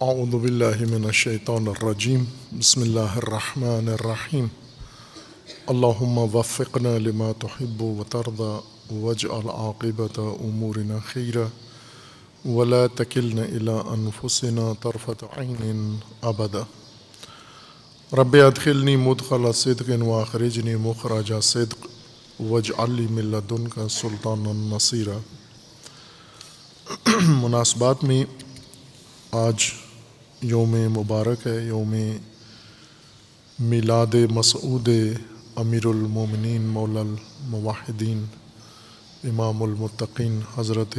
اعوذ باللہ من الشیطان الرجیم بسم اللہ الرحمن الرحیم اللہم وفقنا لما تحب وترضى واجعل عاقبۃ امورنا خیرا ولا تکلنا الی انفسنا طرفۃ عین ابدا رب ادخلنی مدخل صدق واخرجنی مخرج صدق واجعل لی من لدنک سلطانا نصیرا۔ مناسبات میں آج یوم مبارک ہے، یوم میلاد مسعود امیر المومنین مولا الموحدین امام المتقین حضرت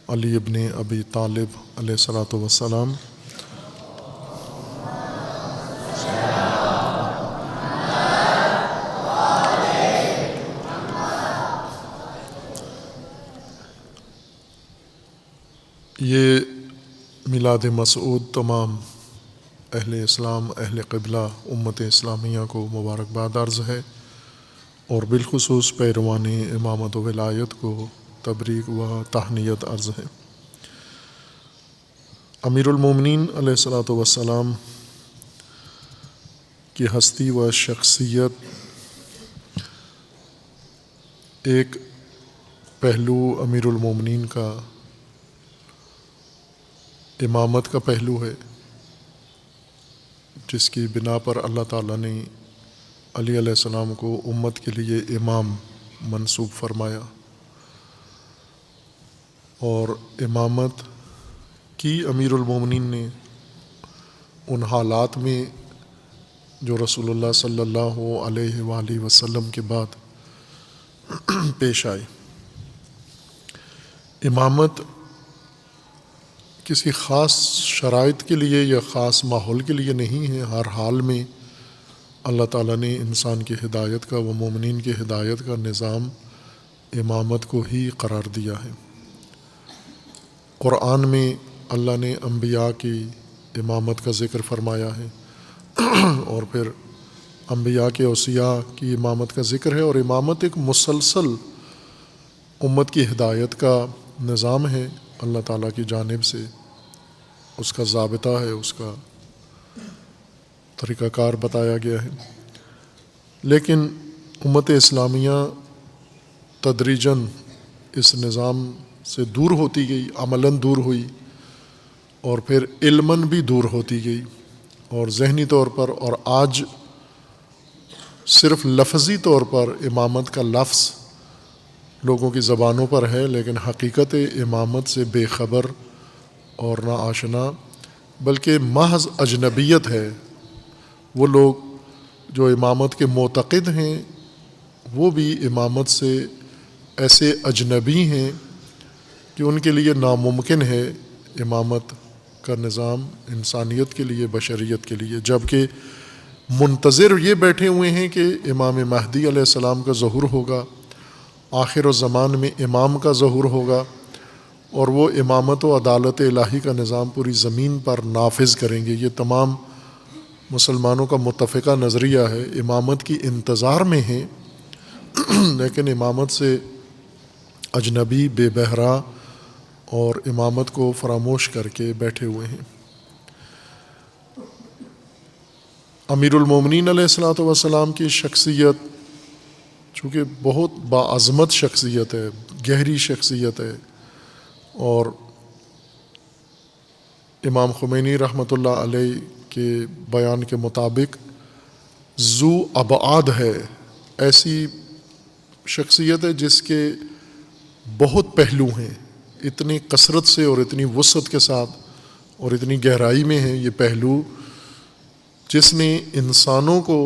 علی ابن ابی طالب علیہ الصلاۃ والسلام۔ یہ میلاد مسعود تمام اہل اسلام، اہل قبلہ، امت اسلامیہ کو مبارکباد عرض ہے، اور بالخصوص پیروان امامت و ولایت کو تبریک و تہنیت عرض ہے۔ امیر المومنین علیہ الصلاۃ والسلام کی ہستی و شخصیت ایک پہلو امیر المومنین کا امامت کا پہلو ہے، جس کی بنا پر اللہ تعالیٰ نے علی علیہ السلام کو امت کے لیے امام منصوب فرمایا، اور امامت کی امیر المومنین نے ان حالات میں جو رسول اللہ صلی اللہ علیہ وآلہ وسلم کے بعد پیش آئے۔ امامت کسی خاص شرائط کے لیے یا خاص ماحول کے لیے نہیں ہے، ہر حال میں اللہ تعالیٰ نے انسان کی ہدایت کا و مومنین کی ہدایت کا نظام امامت کو ہی قرار دیا ہے۔ قرآن میں اللہ نے انبیاء کی امامت کا ذکر فرمایا ہے، اور پھر انبیاء کے اوصیاء کی امامت کا ذکر ہے، اور امامت ایک مسلسل امت کی ہدایت کا نظام ہے، اللہ تعالیٰ کی جانب سے اس کا ضابطہ ہے، اس کا طریقہ کار بتایا گیا ہے۔ لیکن امت اسلامیہ تدریجاً اس نظام سے دور ہوتی گئی، عملاً دور ہوئی، اور پھر علماً بھی دور ہوتی گئی، اور ذہنی طور پر، اور آج صرف لفظی طور پر امامت کا لفظ لوگوں کی زبانوں پر ہے، لیکن حقیقت امامت سے بے خبر اور نہ آشنا، بلکہ محض اجنبیت ہے۔ وہ لوگ جو امامت کے معتقد ہیں وہ بھی امامت سے ایسے اجنبی ہیں کہ ان کے لیے ناممکن ہے امامت کا نظام انسانیت کے لیے، بشریت کے لیے، جبکہ منتظر یہ بیٹھے ہوئے ہیں کہ امام مہدی علیہ السلام کا ظہور ہوگا، آخر الزمان میں امام کا ظہور ہوگا، اور وہ امامت و عدالت الہی کا نظام پوری زمین پر نافذ کریں گے۔ یہ تمام مسلمانوں کا متفقہ نظریہ ہے، امامت کی انتظار میں ہیں، لیکن امامت سے اجنبی، بے بہرا، اور امامت کو فراموش کر کے بیٹھے ہوئے ہیں۔ امیر المومنین علیہ الصلاۃ والسلام کی شخصیت چونکہ بہت باعظمت شخصیت ہے، گہری شخصیت ہے، اور امام خمینی رحمۃ اللہ علیہ کے بیان کے مطابق ذو ابعاد ہے، ایسی شخصیت ہے جس کے بہت پہلو ہیں، اتنی کثرت سے اور اتنی وسعت کے ساتھ اور اتنی گہرائی میں ہیں یہ پہلو، جس نے انسانوں کو،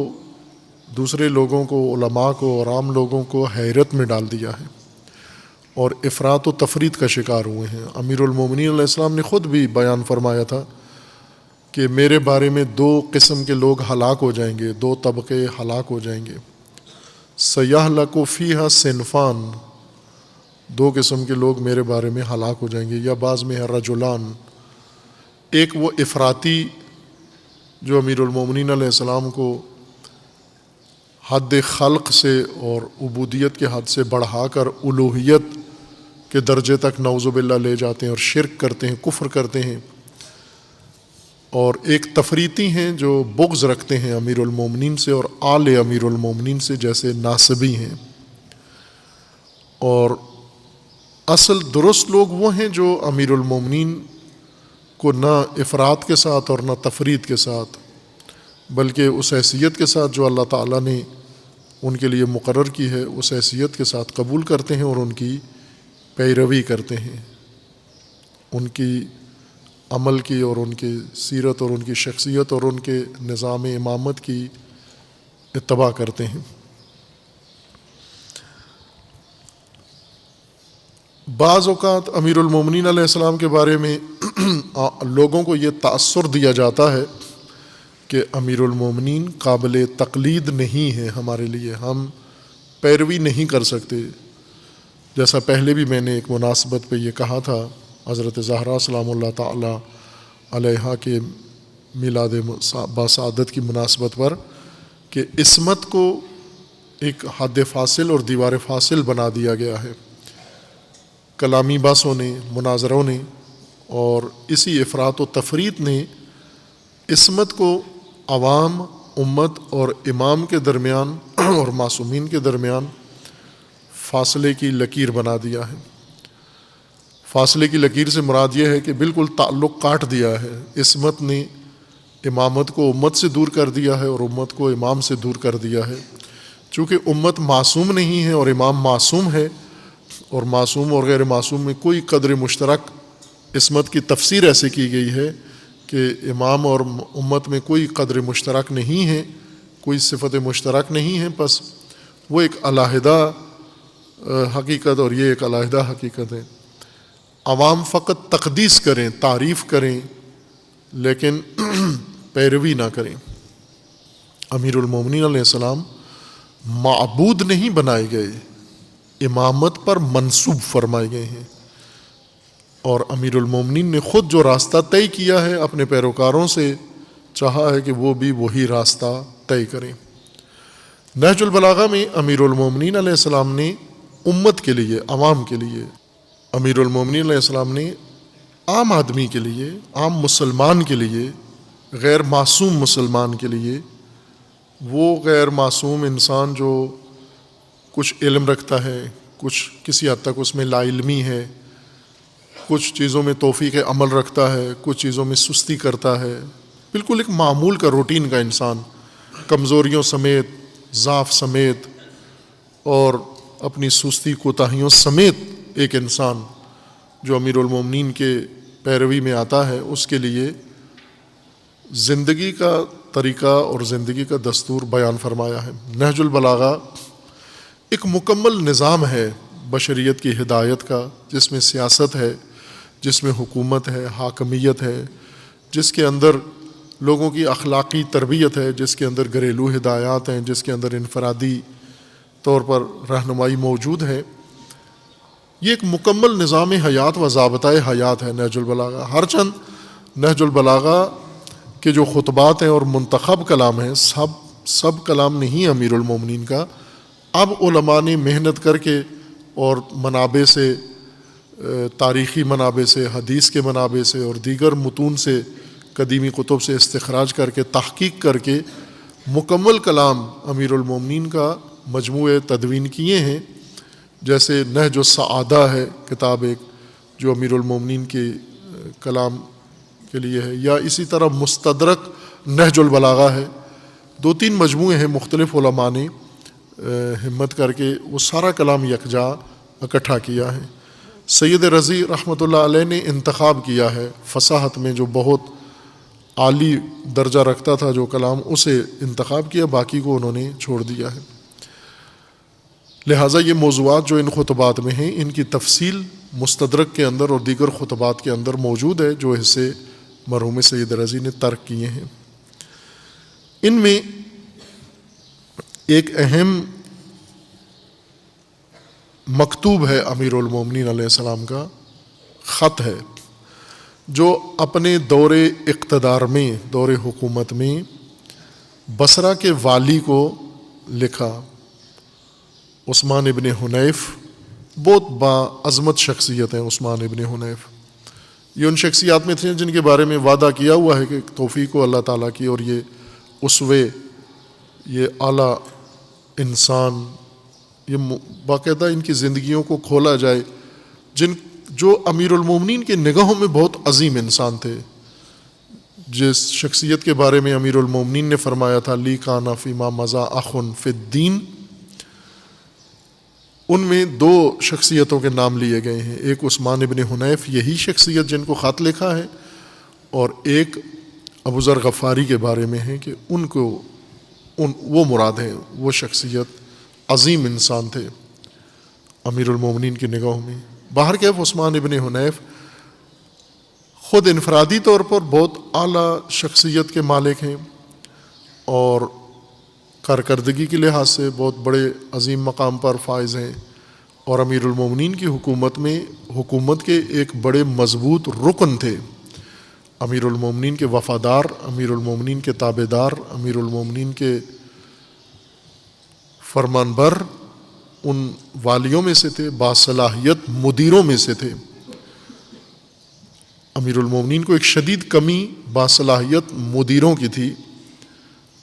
دوسرے لوگوں کو، علماء کو اور عام لوگوں کو حیرت میں ڈال دیا ہے، اور افراط و تفریط کا شکار ہوئے ہیں۔ امیر المومنین علیہ السلام نے خود بھی بیان فرمایا تھا کہ میرے بارے میں دو قسم کے لوگ ہلاک ہو جائیں گے، دو طبقے ہلاک ہو جائیں گے، سیہلک فیہا صنفان، دو قسم کے لوگ میرے بارے میں ہلاک ہو جائیں گے، یا بعض میں ہے رجلان، ایک وہ افراطی جو امیر المومنین علیہ السلام کو حد خلق سے اور عبودیت کے حد سے بڑھا کر الوہیت کے درجے تک نعوذ باللہ لے جاتے ہیں اور شرک کرتے ہیں، کفر کرتے ہیں، اور ایک تفریطی ہیں جو بغض رکھتے ہیں امیر المومنین سے اور آل امیر المومنین سے، جیسے ناصبی ہیں، اور اصل درست لوگ وہ ہیں جو امیر المومنین کو نہ افراط کے ساتھ اور نہ تفریط کے ساتھ، بلکہ اس حیثیت کے ساتھ جو اللہ تعالیٰ نے ان کے لیے مقرر کی ہے، اس حیثیت کے ساتھ قبول کرتے ہیں اور ان کی پیروی کرتے ہیں، ان کی عمل کی اور ان کی سیرت اور ان کی شخصیت اور ان کے نظام امامت کی اتباع کرتے ہیں۔ بعض اوقات امیر المومنین علیہ السلام کے بارے میں لوگوں کو یہ تأثر دیا جاتا ہے کہ امیر المومنین قابل تقلید نہیں ہے ہمارے لیے، ہم پیروی نہیں کر سکتے، جیسا پہلے بھی میں نے ایک مناسبت پہ یہ کہا تھا حضرت زہرا سلام اللہ تعالی علیہا کے میلاد باسعادت کی مناسبت پر، کہ عصمت کو ایک حد فاصل اور دیوار فاصل بنا دیا گیا ہے کلامی بحثوں نے، مناظروں نے، اور اسی افراط و تفریط نے عصمت کو عوام، امت اور امام کے درمیان اور معصومین کے درمیان فاصلے کی لکیر بنا دیا ہے۔ فاصلے کی لکیر سے مراد یہ ہے کہ بالکل تعلق کاٹ دیا ہے۔ عصمت نے امامت کو امت سے دور کر دیا ہے اور امت کو امام سے دور کر دیا ہے۔ چونکہ امت معصوم نہیں ہے اور امام معصوم ہے، اور معصوم اور غیر معصوم میں کوئی قدر مشترک، عصمت کی تفسیر ایسے کی گئی ہے کہ امام اور امت میں کوئی قدر مشترک نہیں ہے، کوئی صفت مشترک نہیں ہے، بس وہ ایک علیحدہ حقیقت اور یہ ایک علیحدہ حقیقت ہے۔ عوام فقط تقدیس کریں، تعریف کریں، لیکن پیروی نہ کریں۔ امیر المومنین علیہ السلام معبود نہیں بنائے گئے، امامت پر منصوب فرمائے گئے ہیں، اور امیر المومنین نے خود جو راستہ طے کیا ہے اپنے پیروکاروں سے چاہا ہے کہ وہ بھی وہی راستہ طے کریں۔ نہج البلاغہ میں امیر المومنین علیہ السلام نے امت کے لیے، عوام کے لیے، امیر المومنین علیہ السلام نے عام آدمی کے لیے، عام مسلمان کے لیے، غیر معصوم مسلمان کے لیے، وہ غیر معصوم انسان جو کچھ علم رکھتا ہے، کچھ کسی حد تک اس میں لا علمی ہے، کچھ چیزوں میں توفیق عمل رکھتا ہے، کچھ چیزوں میں سستی کرتا ہے، بالکل ایک معمول کا روٹین کا انسان، کمزوریوں سمیت، ضعف سمیت اور اپنی سستی کوتاہیوں سمیت ایک انسان جو امیر المومنین کے پیروی میں آتا ہے، اس کے لیے زندگی کا طریقہ اور زندگی کا دستور بیان فرمایا ہے۔ نہج البلاغہ ایک مکمل نظام ہے بشریت کی ہدایت کا، جس میں سیاست ہے، جس میں حکومت ہے، حاکمیت ہے، جس کے اندر لوگوں کی اخلاقی تربیت ہے، جس کے اندر گھریلو ہدایات ہیں، جس کے اندر انفرادی طور پر رہنمائی موجود ہے۔ یہ ایک مکمل نظام حیات و ضابطۂ حیات ہے نہج البلاغہ۔ ہر چند نہج البلاغہ کے جو خطبات ہیں اور منتخب کلام ہیں، سب کلام نہیں امیر المومنین کا، اب علماء نے محنت کر کے اور منابع سے، تاریخی منابع سے، حدیث کے منابع سے اور دیگر متون سے، قدیمی کتب سے استخراج کر کے، تحقیق کر کے مکمل کلام امیر المومنین کا مجموعے تدوین کیے ہیں۔ جیسے نہج السعادہ ہے کتاب ایک جو امیر المومنین کے کلام کے لیے ہے، یا اسی طرح مستدرک نہج البلاغہ ہے۔ 2-3 مجموعے ہیں، مختلف علماء نے ہمت کر کے وہ سارا کلام یکجا اکٹھا کیا ہے۔ سید رضی رحمۃ اللہ علیہ نے انتخاب کیا ہے فصاحت میں، جو بہت عالی درجہ رکھتا تھا جو کلام، اسے انتخاب کیا، باقی کو انہوں نے چھوڑ دیا ہے۔ لہٰذا یہ موضوعات جو ان خطبات میں ہیں، ان کی تفصیل مستدرک کے اندر اور دیگر خطبات کے اندر موجود ہے جو حصے مرحوم سید رضی نے ترک کیے ہیں۔ ان میں ایک اہم مکتوب ہے امیر المومنین علیہ السلام کا، خط ہے، جو اپنے دور اقتدار میں، دور حکومت میں بصرہ کے والی کو لکھا۔ عثمان ابن حنیف بہت باعظمت شخصیت ہیں عثمان ابن حنیف، یہ ان شخصیات میں تھے جن کے بارے میں وعدہ کیا ہوا ہے کہ توفیق ہو اللہ تعالیٰ کی، اور یہ اسوے، یہ اعلیٰ انسان، یہ باقاعدہ ان کی زندگیوں کو کھولا جائے، جو امیر المومنین کے نگاہوں میں بہت عظیم انسان تھے. جس شخصیت کے بارے میں امیر المومنین نے فرمایا تھا لی کانا فیما مزا اخن فی الدین، ان میں دو شخصیتوں کے نام لیے گئے ہیں. ایک عثمان ابن حنیف، یہی شخصیت جن کو خط لکھا ہے، اور ایک ابو ذر غفاری کے بارے میں ہے کہ وہ مراد ہیں، وہ شخصیت عظیم انسان تھے امیر المومنین کی نگاہوں میں. باہر کیف عثمان ابن حنیف خود انفرادی طور پر بہت اعلیٰ شخصیت کے مالک ہیں، اور کارکردگی کے لحاظ سے بہت بڑے عظیم مقام پر فائز ہیں، اور امیر المومنین کی حکومت کے ایک بڑے مضبوط رکن تھے. امیر المومنین کے وفادار، امیر المومنین کے تابع دار، امیر المومنین کے فرمان بر ان والیوں میں سے تھے، باصلاحیت مدیروں میں سے تھے. امیر المومنین کو ایک شدید کمی باصلاحیت مدیروں کی تھی،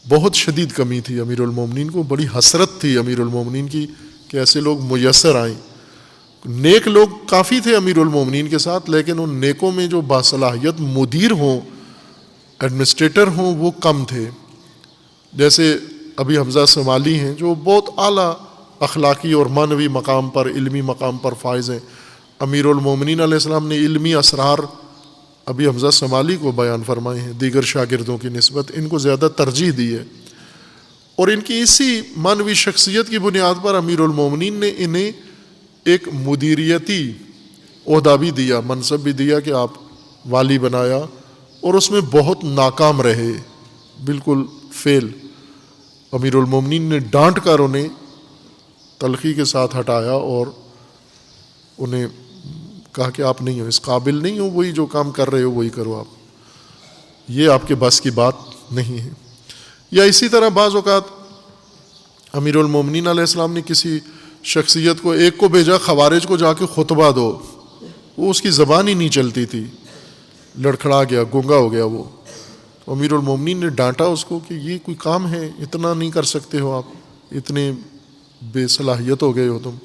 بہت شدید کمی تھی. امیر المومنین کو بڑی حسرت تھی امیر المومنین کی کہ ایسے لوگ میسر آئیں. نیک لوگ کافی تھے امیر المومنین کے ساتھ، لیکن ان نیکوں میں جو باصلاحیت مدیر ہوں، ایڈمنسٹریٹر ہوں، وہ کم تھے. جیسے ابھی حمزہ سمالی ہیں جو بہت اعلیٰ اخلاقی اور معنوی مقام پر، علمی مقام پر فائز ہیں. امیر المومنین علیہ السلام نے علمی اسرار ابھی حمزہ سمالی کو بیان فرمائے ہیں، دیگر شاگردوں کی نسبت ان کو زیادہ ترجیح دی ہے، اور ان کی اسی معنوی شخصیت کی بنیاد پر امیر المومنین نے انہیں ایک مدیریتی عہدہ بھی دیا، منصب بھی دیا کہ آپ والی بنایا، اور اس میں بہت ناکام رہے، بالکل فیل. امیر المومنین نے ڈانٹ کر انہیں تلخی کے ساتھ ہٹایا اور انہیں کہا کہ آپ نہیں ہو، اس قابل نہیں ہو، وہی جو کام کر رہے ہو وہی کرو، آپ یہ آپ کے بس کی بات نہیں ہے. یا اسی طرح بعض اوقات امیر المومنین علیہ السلام نے کسی شخصیت کو، ایک کو بھیجا خوارج کو جا کے خطبہ دو، وہ اس کی زبان ہی نہیں چلتی تھی، لڑکھڑا گیا، گونگا ہو گیا وہ. امیر المومنین نے ڈانٹا اس کو کہ یہ کوئی کام ہے، اتنا نہیں کر سکتے ہو آپ، اتنے بے صلاحیت ہو گئے ہو تم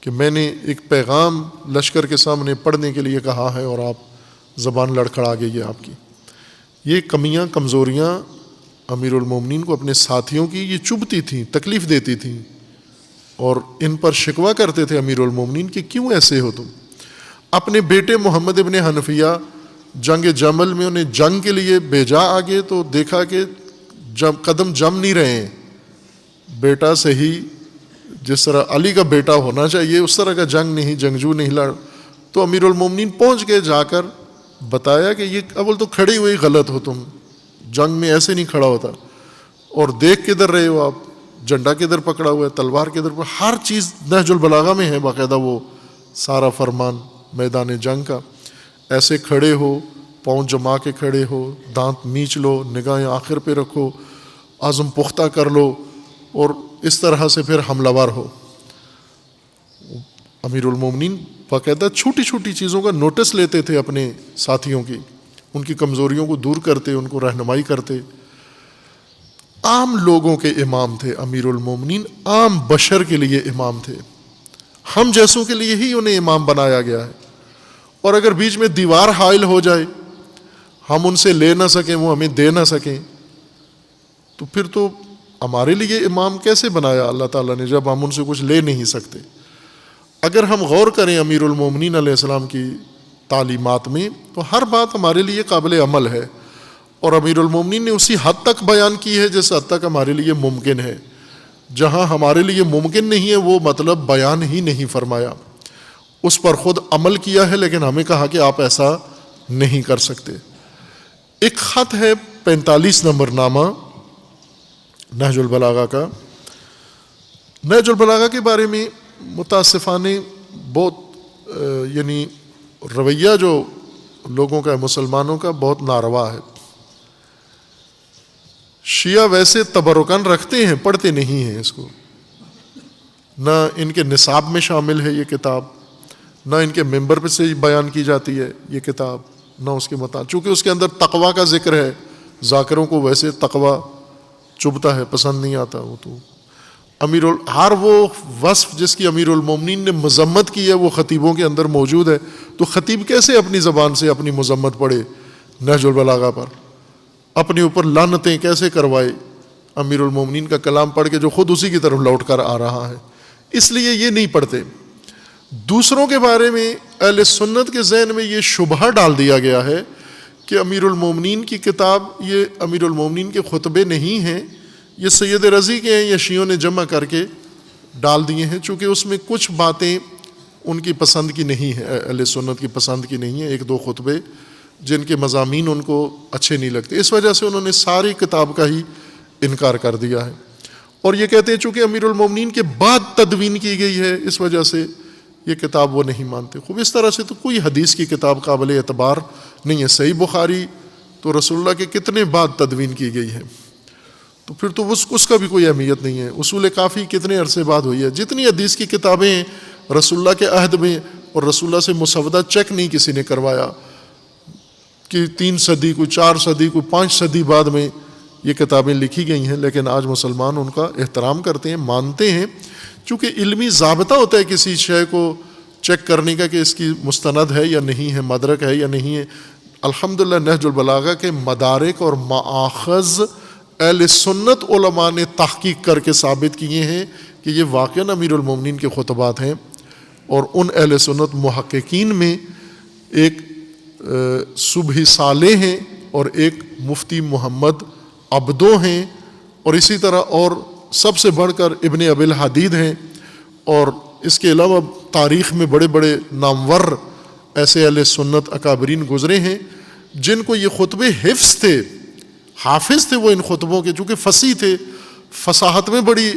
کہ میں نے ایک پیغام لشکر کے سامنے پڑھنے کے لیے کہا ہے اور آپ زبان لڑکھڑا گئی ہے آپ کی. یہ کمیاں، کمزوریاں امیر المومنین کو اپنے ساتھیوں کی یہ چبھتی تھیں، تکلیف دیتی تھیں، اور ان پر شکوہ کرتے تھے امیر المومنین کہ کیوں ایسے ہو تم. اپنے بیٹے محمد ابن حنفیہ جنگ جمل میں انہیں جنگ کے لیے بھیجا آگے، تو دیکھا کہ قدم جم نہیں رہے ہیں. بیٹا صحیح، جس طرح علی کا بیٹا ہونا چاہیے اس طرح کا جنگ نہیں، جنگجو نہیں لڑ. تو امیر المومنین پہنچ گئے، جا کر بتایا کہ یہ اول تو کھڑے ہوئے غلط ہو، تم جنگ میں ایسے نہیں کھڑا ہوتا، اور دیکھ کدھر رہے ہو آپ، جھنڈا کدھر پکڑا ہوا ہے، تلوار کدھر پر، ہر چیز نہج البلاغہ میں ہے باقاعدہ وہ سارا فرمان میدان جنگ کا. ایسے کھڑے ہو، پاؤں جما کے کھڑے ہو، دانت میچ لو، نگاہیں آخر پہ رکھو، عزم پختہ کر لو، اور اس طرح سے پھر حملہ ور ہو. امیر المومنین باقاعدہ چھوٹی چھوٹی چیزوں کا نوٹس لیتے تھے اپنے ساتھیوں کی، ان کی کمزوریوں کو دور کرتے، ان کو رہنمائی کرتے. عام لوگوں کے امام تھے امیر المومنین، عام بشر کے لیے امام تھے، ہم جیسوں کے لیے ہی انہیں امام بنایا گیا ہے. اور اگر بیچ میں دیوار حائل ہو جائے، ہم ان سے لے نہ سکیں، وہ ہمیں دے نہ سکیں، تو پھر تو ہمارے لیے امام کیسے بنایا اللہ تعالیٰ نے جب ہم ان سے کچھ لے نہیں سکتے. اگر ہم غور کریں امیر المومنین علیہ السلام کی تعلیمات میں تو ہر بات ہمارے لیے قابل عمل ہے، اور امیر المومنین نے اسی حد تک بیان کی ہے جس حد تک ہمارے لیے ممکن ہے. جہاں ہمارے لیے ممکن نہیں ہے وہ مطلب بیان ہی نہیں فرمایا، اس پر خود عمل کیا ہے، لیکن ہمیں کہا کہ آپ ایسا نہیں کر سکتے. ایک خط ہے 45 نمبر نامہ نہج البلاغہ کا. نہج البلاغہ کے بارے میں متاسفانہ بہت یعنی رویہ جو لوگوں کا ہے، مسلمانوں کا بہت ناروا ہے. شیعہ ویسے تبرکن رکھتے ہیں، پڑھتے نہیں ہیں اس کو، نہ ان کے نصاب میں شامل ہے یہ کتاب، نہ ان کے ممبر پہ سے بیان کی جاتی ہے یہ کتاب، نہ اس کے متعلق، چونکہ اس کے اندر تقویٰ کا ذکر ہے. ذاکروں کو ویسے تقویٰ چبھتا ہے، پسند نہیں آتا. وہ تو ہر وہ وصف جس کی امیر المومنین نے مذمت کی ہے وہ خطیبوں کے اندر موجود ہے. تو خطیب کیسے اپنی زبان سے اپنی مذمت پڑھے نہج البلاغہ پر، اپنے اوپر لعنتیں کیسے کروائے امیر المومنین کا کلام پڑھ کے جو خود اسی کی طرف لوٹ کر آ رہا ہے. اس لیے یہ نہیں پڑھتے. دوسروں کے بارے میں اہل سنت کے ذہن میں یہ شبہہ ڈال دیا گیا ہے کہ امیر المومنین کی کتاب یہ امیر المومنین کے خطبے نہیں ہیں، یہ سید رضی کے ہیں، یا شیعوں نے جمع کر کے ڈال دیے ہیں، چونکہ اس میں کچھ باتیں ان کی پسند کی نہیں ہیں، اہل سنت کی پسند کی نہیں ہیں، ایک دو خطبے جن کے مضامین ان کو اچھے نہیں لگتے. اس وجہ سے انہوں نے ساری کتاب کا ہی انکار کر دیا ہے. اور یہ کہتے ہیں چونکہ امیر المومنین کے بعد تدوین کی گئی ہے اس وجہ سے یہ کتاب وہ نہیں مانتے. خوب اس طرح سے تو کوئی حدیث کی کتاب قابل اعتبار نہیں ہے. صحیح بخاری تو رسول اللہ کے کتنے بعد تدوین کی گئی ہے، تو پھر تو اس کا بھی کوئی اہمیت نہیں ہے. اصول کافی کتنے عرصے بعد ہوئی ہے. جتنی حدیث کی کتابیں ہیں رسول اللہ کے عہد میں، اور رسول اللہ سے مسودہ چیک نہیں کسی نے کروایا کہ 3 صدی کوئی 4 صدی کوئی 5 صدی بعد میں یہ کتابیں لکھی گئی ہیں. لیکن آج مسلمان ان کا احترام کرتے ہیں، مانتے ہیں، چونکہ علمی ضابطہ ہوتا ہے کسی شے کو چیک کرنے کا کہ اس کی مستند ہے یا نہیں ہے، مدرک ہے یا نہیں ہے. الحمدللہ نہج البلاغہ کے مدارک اور مآخذ اہل سنت علماء نے تحقیق کر کے ثابت کیے ہیں کہ یہ واقعاً امیر المومنین کے خطبات ہیں. اور ان اہل سنت محققین میں ایک صبحی صالح ہیں اور ایک مفتی محمد عبدو ہیں، اور اسی طرح اور سب سے بڑھ کر ابن ابی الحدید ہیں. اور اس کے علاوہ تاریخ میں بڑے بڑے نامور ایسے اہل سنت اکابرین گزرے ہیں جن کو یہ خطبے حفظ تھے، حافظ تھے وہ ان خطبوں کے، چونکہ فصیح تھے، فصاحت میں بڑی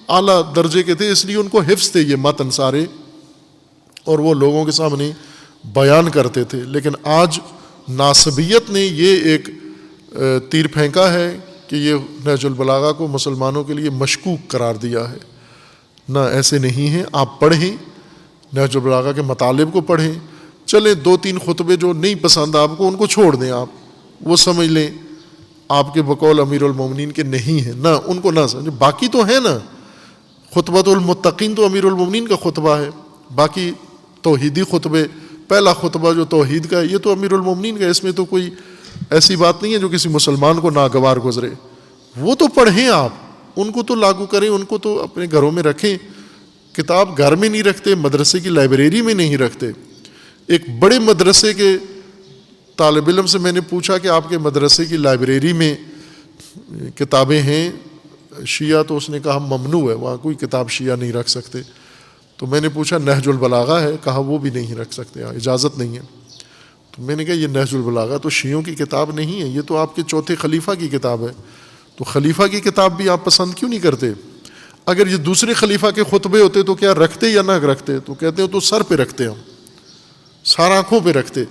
اعلیٰ درجے کے تھے، اس لیے ان کو حفظ تھے یہ متن سارے، اور وہ لوگوں کے سامنے بیان کرتے تھے. لیکن آج ناصبیت نے یہ ایک تیر پھینکا ہے کہ یہ نہج البلاغہ کو مسلمانوں کے لیے مشکوک قرار دیا ہے. نہ ایسے نہیں ہیں. آپ پڑھیں نہج البلاغہ کے مطالب کو پڑھیں، چلیں 2-3 خطبے جو نہیں پسند آپ کو ان کو چھوڑ دیں، آپ وہ سمجھ لیں آپ کے بقول امیر المومنین کے نہیں ہیں، نہ ان کو نہ سمجھیں. باقی تو ہے نا، خطبۃ المتقین تو امیر المومنین کا خطبہ ہے، باقی توحیدی خطبے، پہلا خطبہ جو توحید کا ہے یہ تو امیر المومنین کا ہے. اس میں تو کوئی ایسی بات نہیں ہے جو کسی مسلمان کو ناگوار گزرے. وہ تو پڑھیں آپ، ان کو تو لاگو کریں، ان کو تو اپنے گھروں میں رکھیں. کتاب گھر میں نہیں رکھتے، مدرسے کی لائبریری میں نہیں رکھتے. ایک بڑے مدرسے کے طالب علم سے میں نے پوچھا کہ آپ کے مدرسے کی لائبریری میں کتابیں ہیں شیعہ؟ تو اس نے کہا ممنوع ہے، وہاں کوئی کتاب شیعہ نہیں رکھ سکتے. تو میں نے پوچھا نہج البلاغہ ہے؟ کہا وہ بھی نہیں رکھ سکتے، اجازت نہیں ہے. تو میں نے کہا یہ نہج البلاغہ تو شیعوں کی کتاب نہیں ہے، یہ تو آپ کے چوتھے خلیفہ کی کتاب ہے. تو خلیفہ کی کتاب بھی آپ پسند کیوں نہیں کرتے؟ اگر یہ دوسرے خلیفہ کے خطبے ہوتے تو کیا رکھتے یا نہ رکھتے؟ تو کہتے ہیں تو سر پہ رکھتے، ہم سار آنکھوں پہ رکھتے.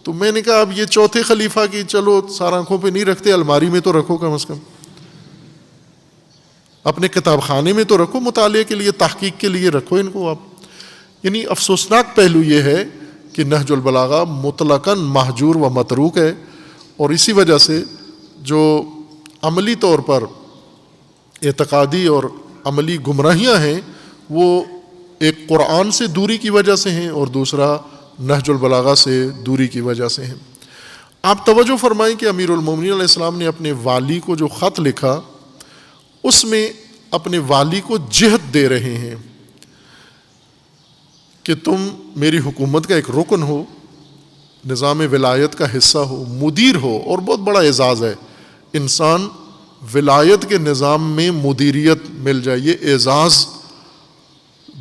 تو میں نے کہا اب یہ چوتھے خلیفہ کی چلو سار آنکھوں پہ نہیں رکھتے، الماری میں تو رکھو، کم از کم اپنے کتاب خانے میں تو رکھو، مطالعے کے لیے تحقیق کے لیے رکھو ان کو آپ. یعنی افسوسناک پہلو یہ ہے کہ نہج البلاغہ مطلقاً مہجور و متروک ہے. اور اسی وجہ سے جو عملی طور پر اعتقادی اور عملی گمراہیاں ہیں وہ ایک قرآن سے دوری کی وجہ سے ہیں اور دوسرا نہج البلاغہ سے دوری کی وجہ سے ہیں. آپ توجہ فرمائیں کہ امیر المومنین علیہ السلام نے اپنے والی کو جو خط لکھا اس میں اپنے والی کو جہد دے رہے ہیں کہ تم میری حکومت کا ایک رکن ہو، نظام ولایت کا حصہ ہو، مدیر ہو. اور بہت بڑا اعزاز ہے انسان ولایت کے نظام میں مدیریت مل جائے، یہ اعزاز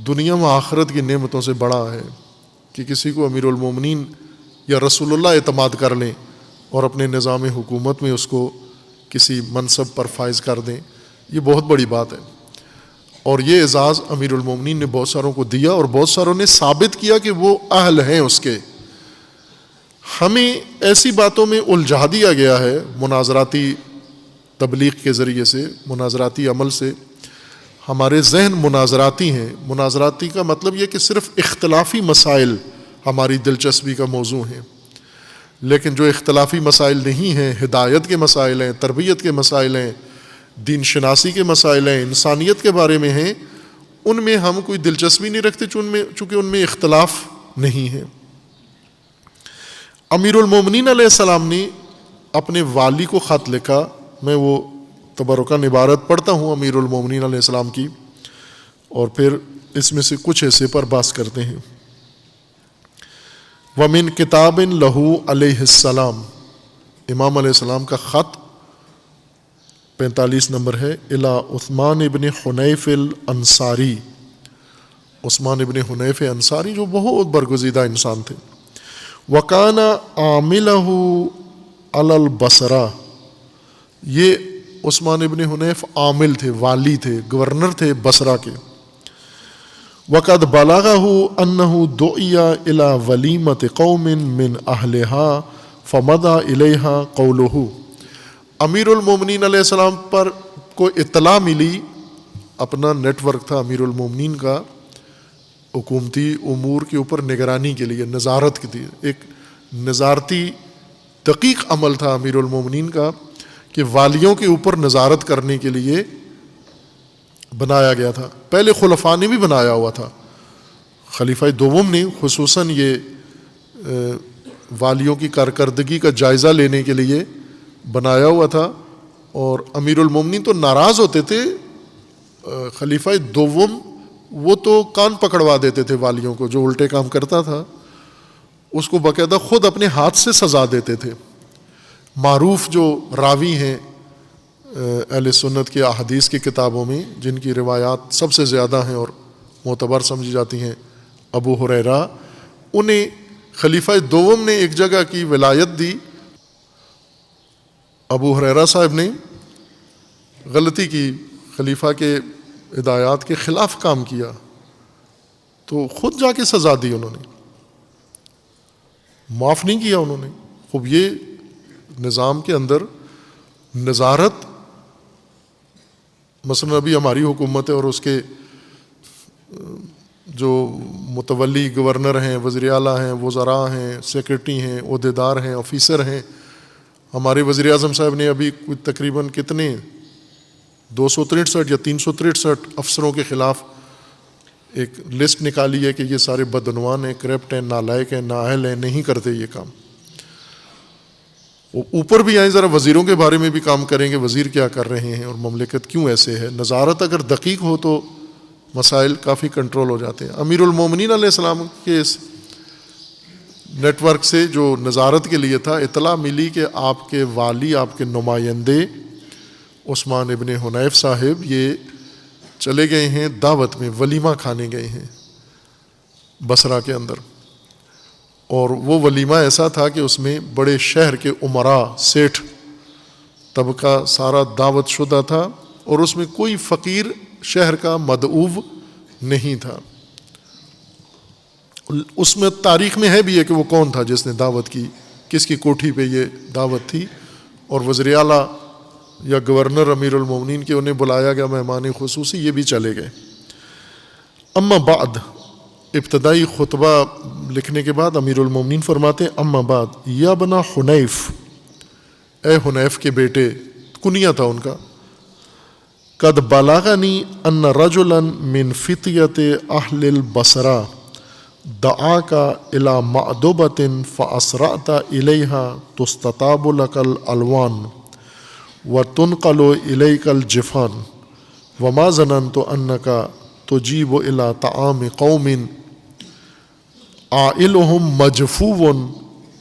دنیا و آخرت کی نعمتوں سے بڑا ہے کہ کسی کو امیر المومنین یا رسول اللہ اعتماد کر لیں اور اپنے نظام حکومت میں اس کو کسی منصب پر فائز کر دیں. یہ بہت بڑی بات ہے. اور یہ اعزاز امیر المومنین نے بہت ساروں کو دیا اور بہت ساروں نے ثابت کیا کہ وہ اہل ہیں اس کے. ہمیں ایسی باتوں میں الجھا دیا گیا ہے مناظراتی تبلیغ کے ذریعے سے، مناظراتی عمل سے. ہمارے ذہن مناظراتی ہیں. مناظراتی کا مطلب یہ کہ صرف اختلافی مسائل ہماری دلچسپی کا موضوع ہیں، لیکن جو اختلافی مسائل نہیں ہیں، ہدایت کے مسائل ہیں، تربیت کے مسائل ہیں، دین شناسی کے مسائل ہیں، انسانیت کے بارے میں ہیں، ان میں ہم کوئی دلچسپی نہیں رکھتے چونکہ ان میں اختلاف نہیں ہے. امیر المومنین علیہ السلام نے اپنے والی کو خط لکھا. میں وہ تبرکاً عبارت پڑھتا ہوں امیر المومنین علیہ السلام کی، اور پھر اس میں سے کچھ حصے پر بحث کرتے ہیں. وَمِن کتابٍ لَہُ علیہ السلام، امام علیہ السلام کا خط 45 نمبر ہے. الی عثمان ابن حنیف الانصاری، عثمان ابن حنیف انصاری جو بہت برگزیدہ انسان تھے. وَكَانَ عَامِلَهُ عَلَى الْبَصْرَةِ، یہ عثمان ابن حنیف عامل تھے، والی تھے، گورنر تھے بصرہ کے. وَقَدْ بَلَغَهُ أَنَّهُ دُعِيَ إِلَى وَلِيمَةِ قَوْمٍ مِّنْ أَهْلِهَا فَمَضَى إِلَيْهَا قَوْلُهُ. امیر المومنین علیہ السلام پر کو اطلاع ملی، اپنا نیٹ ورک تھا امیر المومنین کا، حکومتی امور کے اوپر نگرانی کے لیے، نظارت کی تھی، ایک نظارتی دقیق عمل تھا امیر المومنین کا کہ والیوں کے اوپر نظارت کرنے کے لیے بنایا گیا تھا. پہلے خلفاء نے بھی بنایا ہوا تھا، خلیفہ دوم نے خصوصاً یہ والیوں کی کارکردگی کا جائزہ لینے کے لیے بنایا ہوا تھا. اور امیر المومنین تو ناراض ہوتے تھے، خلیفہ دوم وہ تو کان پکڑوا دیتے تھے والیوں کو، جو الٹے کام کرتا تھا اس کو باقاعدہ خود اپنے ہاتھ سے سزا دیتے تھے. معروف جو راوی ہیں اہل سنت کے احادیث کی کتابوں میں، جن کی روایات سب سے زیادہ ہیں اور معتبر سمجھی جاتی ہیں، ابو ہریرہ، انہیں خلیفہ دوم نے ایک جگہ کی ولایت دی. ابو ہریرہ صاحب نے غلطی کی، خلیفہ کے ہدایات کے خلاف کام کیا، تو خود جا کے سزا دی، انہوں نے معاف نہیں کیا انہوں نے. خوب یہ نظام کے اندر نظارت، مثلا ابھی ہماری حکومت ہے اور اس کے جو متولی گورنر ہیں، وزیر اعلیٰ ہیں، وزراء ہیں، سیکرٹری ہیں، عہدیدار ہیں، آفیسر ہیں. ہمارے وزیر اعظم صاحب نے ابھی تقریباً کتنے 263 یا 363 افسروں کے خلاف ایک لسٹ نکالی ہے کہ یہ سارے بدعنوان ہیں، کرپٹ ہیں، نالائق ہیں، نااہل ہیں، نہیں کرتے یہ کام. وہ اوپر بھی آئیں، ذرا وزیروں کے بارے میں بھی کام کریں گے، وزیر کیا کر رہے ہیں اور مملکت کیوں ایسے ہے. نظارت اگر دقیق ہو تو مسائل کافی کنٹرول ہو جاتے ہیں. امیر المومنین علیہ السلام کے اس نیٹ ورک سے جو نظارت کے لیے تھا، اطلاع ملی کہ آپ کے والی، آپ کے نمائندے عثمان ابن حنیف صاحب یہ چلے گئے ہیں دعوت میں، ولیمہ کھانے گئے ہیں بصرہ کے اندر. اور وہ ولیمہ ایسا تھا کہ اس میں بڑے شہر کے امراء، سیٹھ طبقہ سارا دعوت شدہ تھا، اور اس میں کوئی فقیر شہر کا مدعو نہیں تھا. اس میں تاریخ میں ہے بھی ہے کہ وہ کون تھا جس نے دعوت کی، کس کی کوٹھی پہ یہ دعوت تھی. اور وزیر اعلیٰ یا گورنر امیر المومنین کے انہیں بلایا گیا مہمان خصوصی، یہ بھی چلے گئے. اما بعد، ابتدائی خطبہ لکھنے کے بعد امیر المومنین فرماتے ہیں اما بعد یا بنا حنیف، اے حنیف کے بیٹے، کنیہ تھا ان کا. قد بلغنی ان رجلا من فتیت اہل البصرہ دعاک الی معدبۃ فاسرعت الیہا تستطاب لک الالوان وتنقل الیک الجفان وما ظننت انک تجیب الی طعام قوم عائلهم مجفو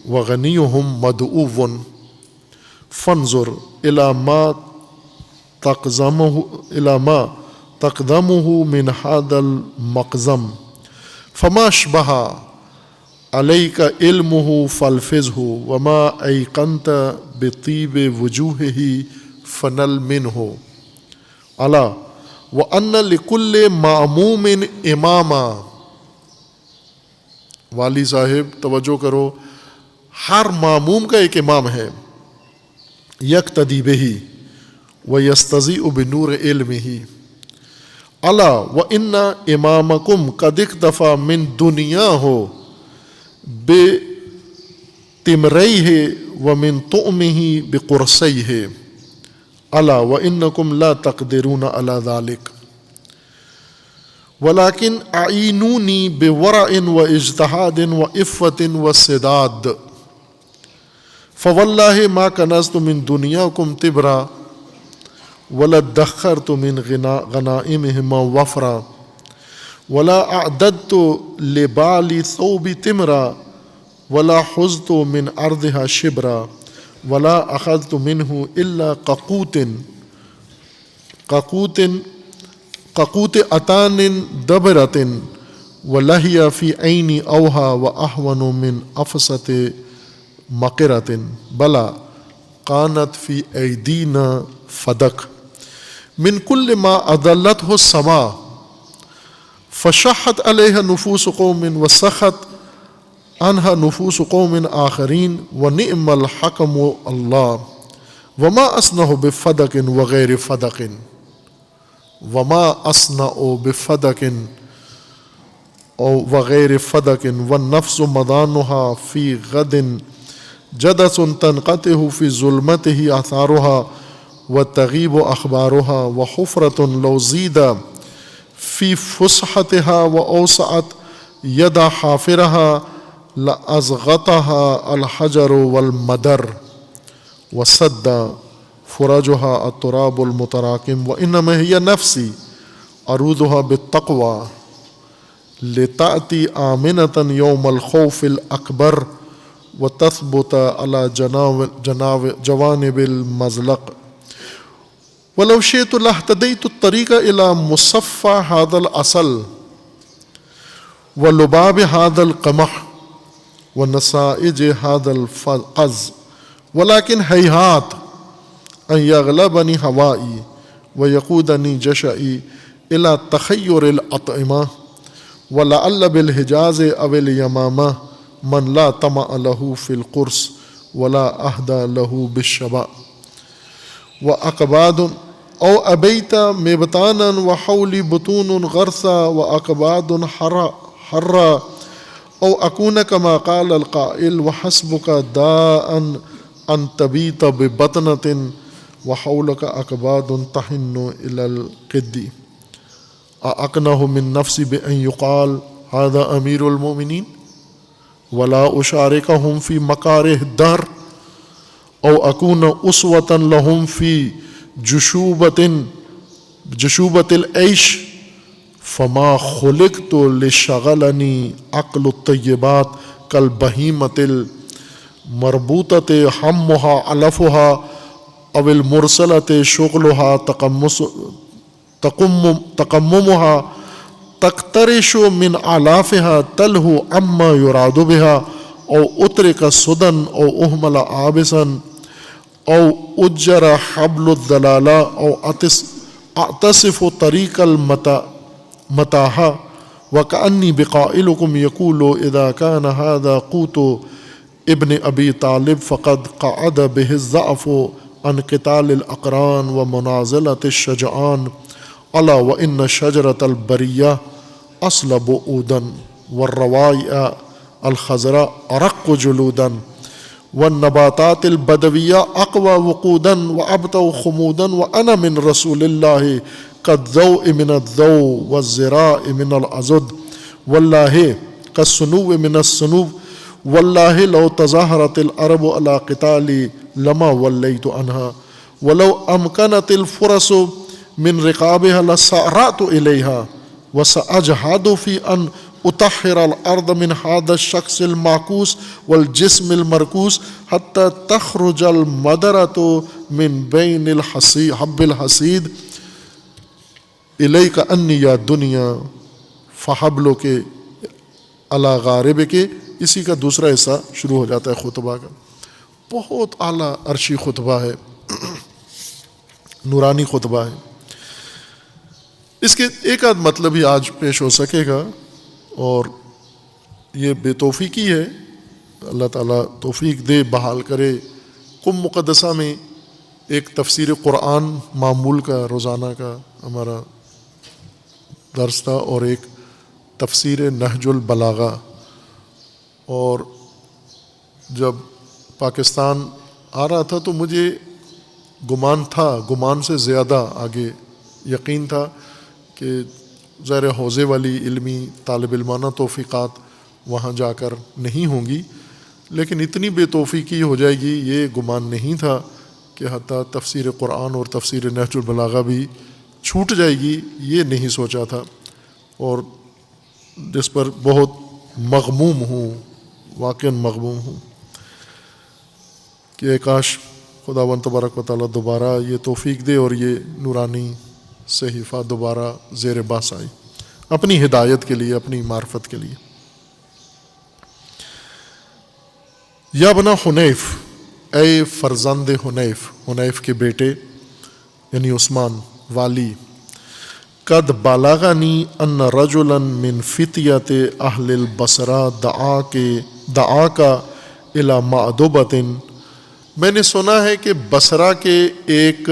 وغنیهم مدعو فانظر الی ما تقدمه من هذا المقزم فما اشبہ علیک علمه فالفظه وما ایقنت بطیب وجوہہ فنل منہ الا وان لکل معموم اماما. والی صاحب توجہ کرو، ہر معموم کا ایک امام ہے، یقتدی بہ ویستضیء بنور علمہ. الا وان امامکم قد اکتفى من دنیاہ بتمریہ ومن طعمہ بقرصیہ الا وانکم لا تقدرون علی ذلک ولكن اعینونی بورع واجتہاد وعفۃ وسداد فواللہ ما کنزت من دنیاکم تبرا ولا ادخرت من غنائمہما وفرا ولا اعددت لبالی ثوب تمرا ولا حزت من ارضها شبرا ولا اخذت منه الا ققوت اتان دبرت ولہی فی عینی اوہا واہون من افسۃ مقرت بلا قانت فی ایدینا فدق من کل ما اضلته السماء فشحت علیہ نفوس قوم وسخت عنها نفوس قوم آخرین ونعم الحکم اللہ وما اصنع بفدق وغیر فدق وما اصنع بفدق وغیر فدق والنفس مضانها فی غد جدس تنقطع فی ظلمته آثارها وتغیب اخبارها وحفرة لو زید فی فسحتها واوسعت ید حافرها لازغطها الحجر والمدر وسد فرجها التراب المتراكم وانما هي نفسي اروضها بالتقوى لتأتي آمنة يوم الخوف الأكبر وتثبت على جوانب المزلق ولو شئت لاهتديت الطريق إلى مصفى هذا العسل ولباب هذا القمح ونسائج هذا القز ولكن هيهات أن يغلبني هوائي ويقودني جشعي إلى تخير الأطعمة ولعل بالحجاز أو اليمامة من لا طمع له في القرص ولا أهدى له بالشبع وأقباد أو أبيت مبتانا وحولي بطون غرسا وأقباد حرا أو أكون كما قال القائل وحسبك داء أن تبيت ببطنة وحولك أقباد تحن إلى القد أأقنه من نفسي بأن يقال هذا أمير المؤمنين ولا أشاركهم في مكاره الدهر أو أكون أسوة لهم في جشوبة العيش فما خلقت لشغلني عقل الطيبات كالبهيمة المربوطة حمها علفها أو المرسلة شغلها تقممها تقترش من علافها تلهو عما يراد بها أو أترك سدى أو أهمل عابسا أو أجر حبل الضلالة أو أعتصف طريق المتاهة وكأني بقائلكم يقول إذا كان هذا قوت ابن أبي طالب فقد قعد به الضعف عن قتال الأقران ومنازلة الشجعان ألا وإن شجرة البرية أصلب أودا والروائع الخضراء أرق جلودا والنباتات البدوية أقوى وقودا وأبطأ خمودا وأنا من رسول الله كالضوء من الضوء والزراء من الأزد والله كالسنو من السنو والله لو تظاهرت العرب على قتالي لما وليت عنها ولو أمكنت الفرس من رقابها لسارعت إليها وسأجهد في أن أطهر الأرض من هذا الشخص المعكوس والجسم المركوس حتى تخرج المدرة من بين حب الحسيد إليك أني يا دنيا فحبلك على غاربك. اسی کا دوسرا حصہ شروع ہو جاتا ہے خطبہ کا. بہت اعلیٰ عرشی خطبہ ہے, نورانی خطبہ ہے. اس کے ایک آدھ مطلب ہی آج پیش ہو سکے گا, اور یہ بے توفیقی ہے. اللہ تعالیٰ توفیق دے, بحال کرے. قم مقدسہ میں ایک تفسیر قرآن معمول کا روزانہ کا ہمارا درس تھا اور ایک تفسیر نہج البلاغہ. اور جب پاکستان آ رہا تھا تو مجھے گمان تھا، گمان سے زیادہ آگے یقین تھا کہ ظاہر حوزے والی علمی طالب علمانہ توفیقات وہاں جا کر نہیں ہوں گی، لیکن اتنی بے توفیقی ہو جائے گی یہ گمان نہیں تھا کہ حتیٰ تفسیر قرآن اور تفسیر نہج البلاغہ بھی چھوٹ جائے گی، یہ نہیں سوچا تھا. اور جس پر بہت مغموم ہوں، واقعاً مغموم ہوں کہ کاش خداوند تبارک و تعالیٰ دوبارہ یہ توفیق دے اور یہ نورانی صحیفہ دوبارہ زیر باس آئے اپنی ہدایت کے لیے، اپنی معرفت کے لیے. یا بنا حنیف، اے فرزند حنیف، حنیف کے بیٹے یعنی عثمان والی. قد بلغنی ان رجلا من فتیت اہل البصرہ دعاک الی معدبۃ، میں نے سنا ہے کہ بصرہ کے ایک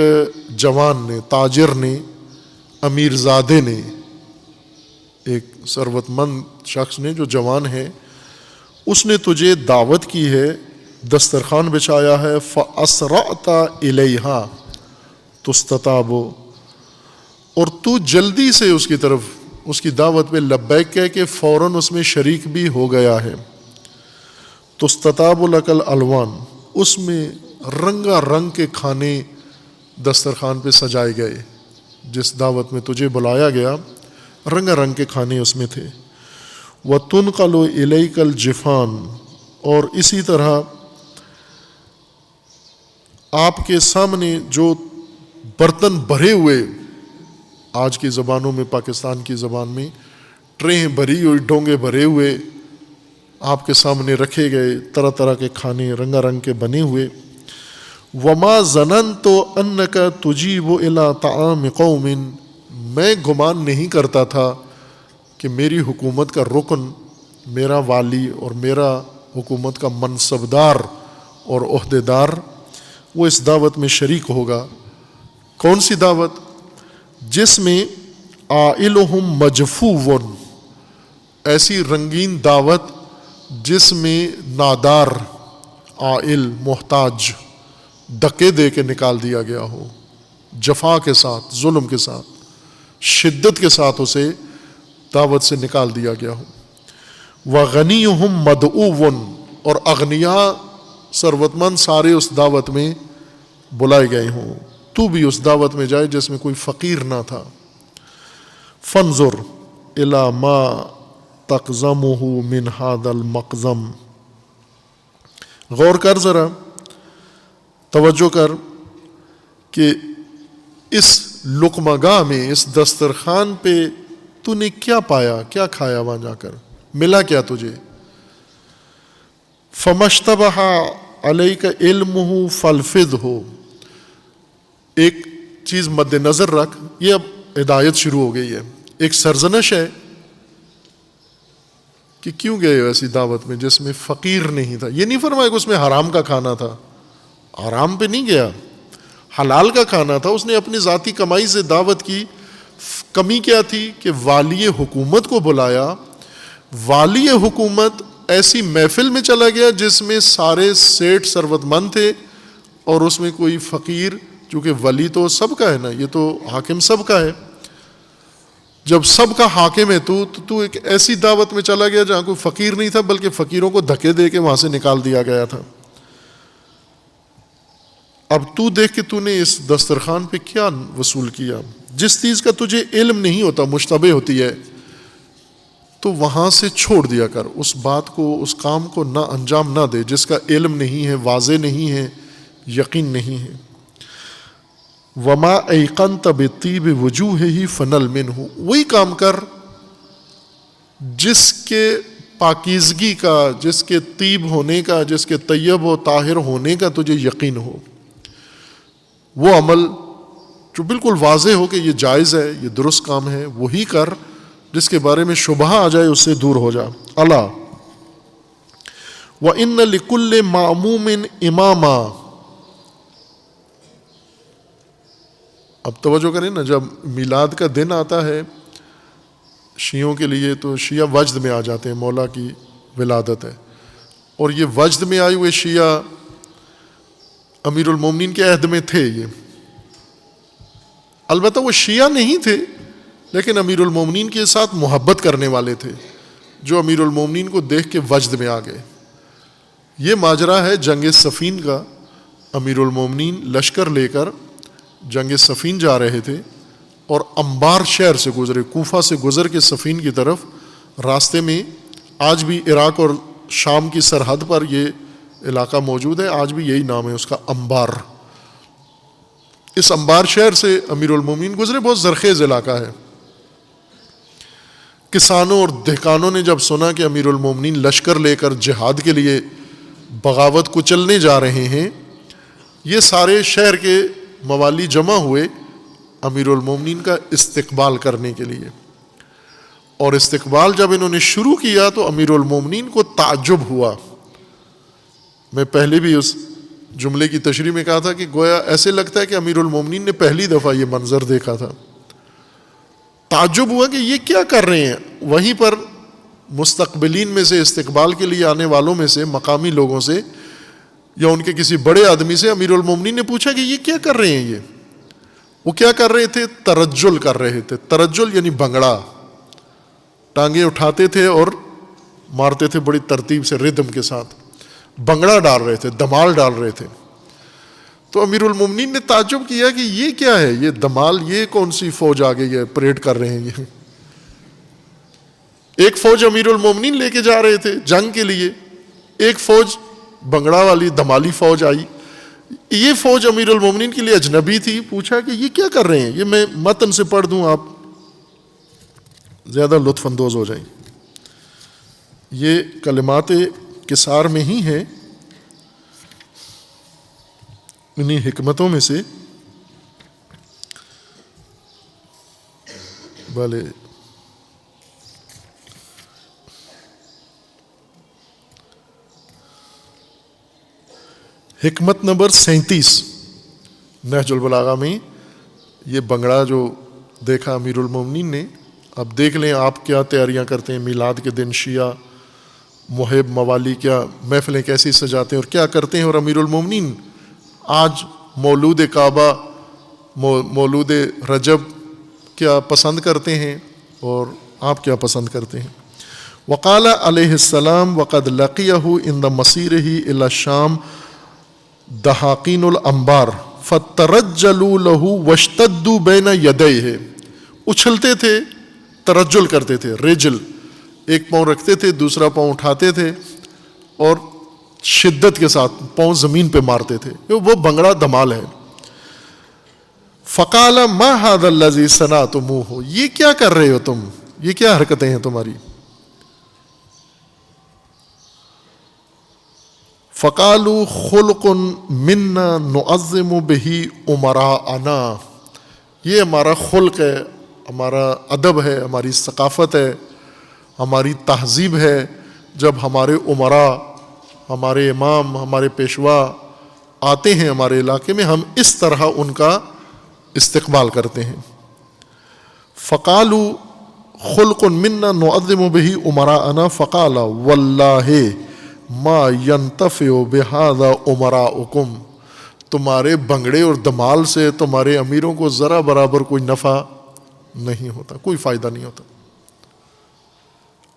جوان نے، تاجر نے، امیر زادے نے، ایک ثروت مند شخص نے جو جوان ہے، اس نے تجھے دعوت کی ہے، دسترخوان بچھایا ہے. فَأَسْرَعْتَ إِلَيْهَا تُسْتَطَابُ، اور تو جلدی سے اس کی طرف، اس کی دعوت پہ لبیک کہہ کے فوراً اس میں شریک بھی ہو گیا ہے. تُسْتَطَابُ لَكَ الْأَلْوَانُ، اس میں رنگا رنگ کے کھانے دسترخوان پہ سجائے گئے. جس دعوت میں تجھے بلایا گیا رنگا رنگ کے کھانے اس میں تھے. وَتُنْقَلُ إِلَيْكَ الْجِفَانُ، اور اسی طرح آپ کے سامنے جو برتن بھرے ہوئے، آج کی زبانوں میں، پاکستان کی زبان میں ٹریں بھری ہوئی، ڈونگے بھرے ہوئے آپ کے سامنے رکھے گئے، طرح طرح کے کھانے رنگا رنگ کے بنے ہوئے. وَمَا ظَنَنْتُ أَنَّكَ تُجِيبُ إِلَىٰ طَعَامِ قَوْمٍ، میں گمان نہیں کرتا تھا کہ میری حکومت کا رکن، میرا والی اور میرا حکومت کا منصبدار اور عہدیدار وہ اس دعوت میں شریک ہوگا. کون سی دعوت؟ جس میں عائلہم مجفوون، ایسی رنگین دعوت جس میں نادار، عائل، محتاج دکے دے کے نکال دیا گیا ہو، جفا کے ساتھ، ظلم کے ساتھ، شدت کے ساتھ اسے دعوت سے نکال دیا گیا ہو. وَغَنِيُّهُمْ مَدْعُوٌ، اور اغنیاء ثروت مند سارے اس دعوت میں بلائے گئے ہوں، تو بھی اس دعوت میں جائے جس میں کوئی فقیر نہ تھا. فَانظُرْ إِلَىٰ مَا تَقْزَمُهُ مِنْ هَذَا الْمَقْزَمِ، غور کر، ذرا توجہ کر کہ اس لقمہ گاہ میں، اس دسترخوان پہ تو نے کیا پایا، کیا کھایا، وہاں جا کر ملا کیا تجھے. فَمَشْتَبَحَ عَلَيْكَ عِلْمُهُ فَالْفِظْهُ، ایک چیز مد نظر رکھ، یہ اب ہدایت شروع ہو گئی ہے. ایک سرزنش ہے کہ کیوں گئے ایسی دعوت میں جس میں فقیر نہیں تھا. یہ نہیں فرمایا کہ اس میں حرام کا کھانا تھا، حرام پہ نہیں گیا، حلال کا کھانا تھا. اس نے اپنی ذاتی کمائی سے دعوت کی. کمی کیا تھی کہ والی حکومت کو بلایا، والی حکومت ایسی محفل میں چلا گیا جس میں سارے سیٹ ثروت مند تھے اور اس میں کوئی فقیر، چونکہ ولی تو سب کا ہے نا، یہ تو حاکم سب کا ہے. جب سب کا حاکم ہے تو ایک ایسی دعوت میں چلا گیا جہاں کوئی فقیر نہیں تھا، بلکہ فقیروں کو دھکے دے کے وہاں سے نکال دیا گیا تھا. اب تو دیکھ کہ تو نے اس دسترخوان پہ کیا وصول کیا. جس چیز کا تجھے علم نہیں ہوتا، مشتبہ ہوتی ہے، تو وہاں سے چھوڑ دیا کر. اس بات کو، اس کام کو نہ انجام نہ دے جس کا علم نہیں ہے، واضح نہیں ہے، یقین نہیں ہے. وما ایقنت بطیب وجوہہ فنل منہ، وہی کام کر جس کے پاکیزگی کا، جس کے طیب ہونے کا، جس کے طیب و طاہر ہونے کا تجھے یقین ہو. وہ عمل جو بالکل واضح ہو کہ یہ جائز ہے، یہ درست کام ہے، وہی کر. جس کے بارے میں شبہ آ جائے اس سے دور ہو جا. الا وَإِنَّ لِكُلِّ مَأْمُومٍ إِمَامًا، اب توجہ کریں نا، جب میلاد کا دن آتا ہے شیعوں کے لیے تو شیعہ وجد میں آ جاتے ہیں، مولا کی ولادت ہے، اور یہ وجد میں آئے ہوئے شیعہ امیر المومنین کے عہد میں تھے. یہ البتہ وہ شیعہ نہیں تھے لیکن امیر المومنین کے ساتھ محبت کرنے والے تھے، جو امیر المومنین کو دیکھ کے وجد میں آ گئے. یہ ماجرا ہے جنگ صفین کا. امیر المومنین لشکر لے کر جنگ صفین جا رہے تھے اور انبار شہر سے گزرے، کوفہ سے گزر کے صفین کی طرف. راستے میں آج بھی عراق اور شام کی سرحد پر یہ علاقہ موجود ہے، آج بھی یہی نام ہے اس کا، انبار. اس انبار شہر سے امیر المومنین گزرے. بہت زرخیز علاقہ ہے. کسانوں اور دہقانوں نے جب سنا کہ امیر المومنین لشکر لے کر جہاد کے لیے بغاوت کو چلنے جا رہے ہیں، یہ سارے شہر کے موالی جمع ہوئے امیر المومنین کا استقبال کرنے کے لیے. اور استقبال جب انہوں نے شروع کیا تو امیر المومنین کو تعجب ہوا. میں پہلے بھی اس جملے کی تشریح میں کہا تھا کہ گویا ایسے لگتا ہے کہ امیر المومنین نے پہلی دفعہ یہ منظر دیکھا تھا. تعجب ہوا کہ یہ کیا کر رہے ہیں. وہیں پر مستقبلین میں سے، استقبال کے لیے آنے والوں میں سے، مقامی لوگوں سے یا ان کے کسی بڑے آدمی سے امیر المومنین نے پوچھا کہ یہ کیا کر رہے ہیں. یہ وہ کیا کر رہے تھے؟ ترجل کر رہے تھے. ترجل یعنی بھنگڑا. ٹانگیں اٹھاتے تھے اور مارتے تھے بڑی ترتیب سے، ردم کے ساتھ. بھنگڑا ڈال رہے تھے، دمال ڈال رہے تھے. تو امیر المومنین نے تعجب کیا کہ یہ کیا ہے، یہ دمال، یہ کون سی فوج آ گئی ہے، پریڈ کر رہے ہیں. یہ ایک فوج امیر المومنین لے کے جا رہے تھے جنگ کے لیے، ایک فوج بھنگڑا والی دمالی فوج آئی. یہ فوج امیر المومنین کے لیے اجنبی تھی. پوچھا کہ یہ کیا کر رہے ہیں. یہ میں متن سے پڑھ دوں، آپ زیادہ لطف اندوز ہو جائیں. یہ کلمات کسار میں ہی ہیں، انہی حکمتوں میں سے. بھلے حکمت نمبر 37 نہج البلاغہ میں یہ بنگڑا جو دیکھا امیر المومنین نے. اب دیکھ لیں آپ کیا تیاریاں کرتے ہیں میلاد کے دن. شیعہ محب موالی کیا محفلیں کیسی سجاتے ہیں اور کیا کرتے ہیں. اور امیر المومنین آج مولود کعبہ، مولود رجب کیا پسند کرتے ہیں اور آپ کیا پسند کرتے ہیں. وقال علیہ السلام وقد لقیہ عند مسیرہ الی الشام دہاقین الانبار فترجلوا له واشتدوا بین یدیہ. اچھلتے تھے، ترجل کرتے تھے. رجل ایک پاؤں رکھتے تھے، دوسرا پاؤں اٹھاتے تھے اور شدت کے ساتھ پاؤں زمین پہ مارتے تھے. وہ بنگڑا دمال ہے. فقال ما هذا الذي صنعتموه، یہ کیا کر رہے ہو تم، یہ کیا حرکتیں ہیں تمہاری. فقالوا خلق منا نعظم به امراءنا، یہ ہمارا خلق ہے، ہمارا ادب ہے، ہماری ثقافت ہے، ہماری تہذیب ہے. جب ہمارے امراء، ہمارے امام، ہمارے پیشوا آتے ہیں ہمارے علاقے میں، ہم اس طرح ان کا استقبال کرتے ہیں. فقالوا خلق منا نعظم به امراءنا فقال واللہ ما ينتفع بهذا امراؤکم، تمہارے بنگڑے اور دمال سے تمہارے امیروں کو ذرا برابر کوئی نفع نہیں ہوتا، کوئی فائدہ نہیں ہوتا.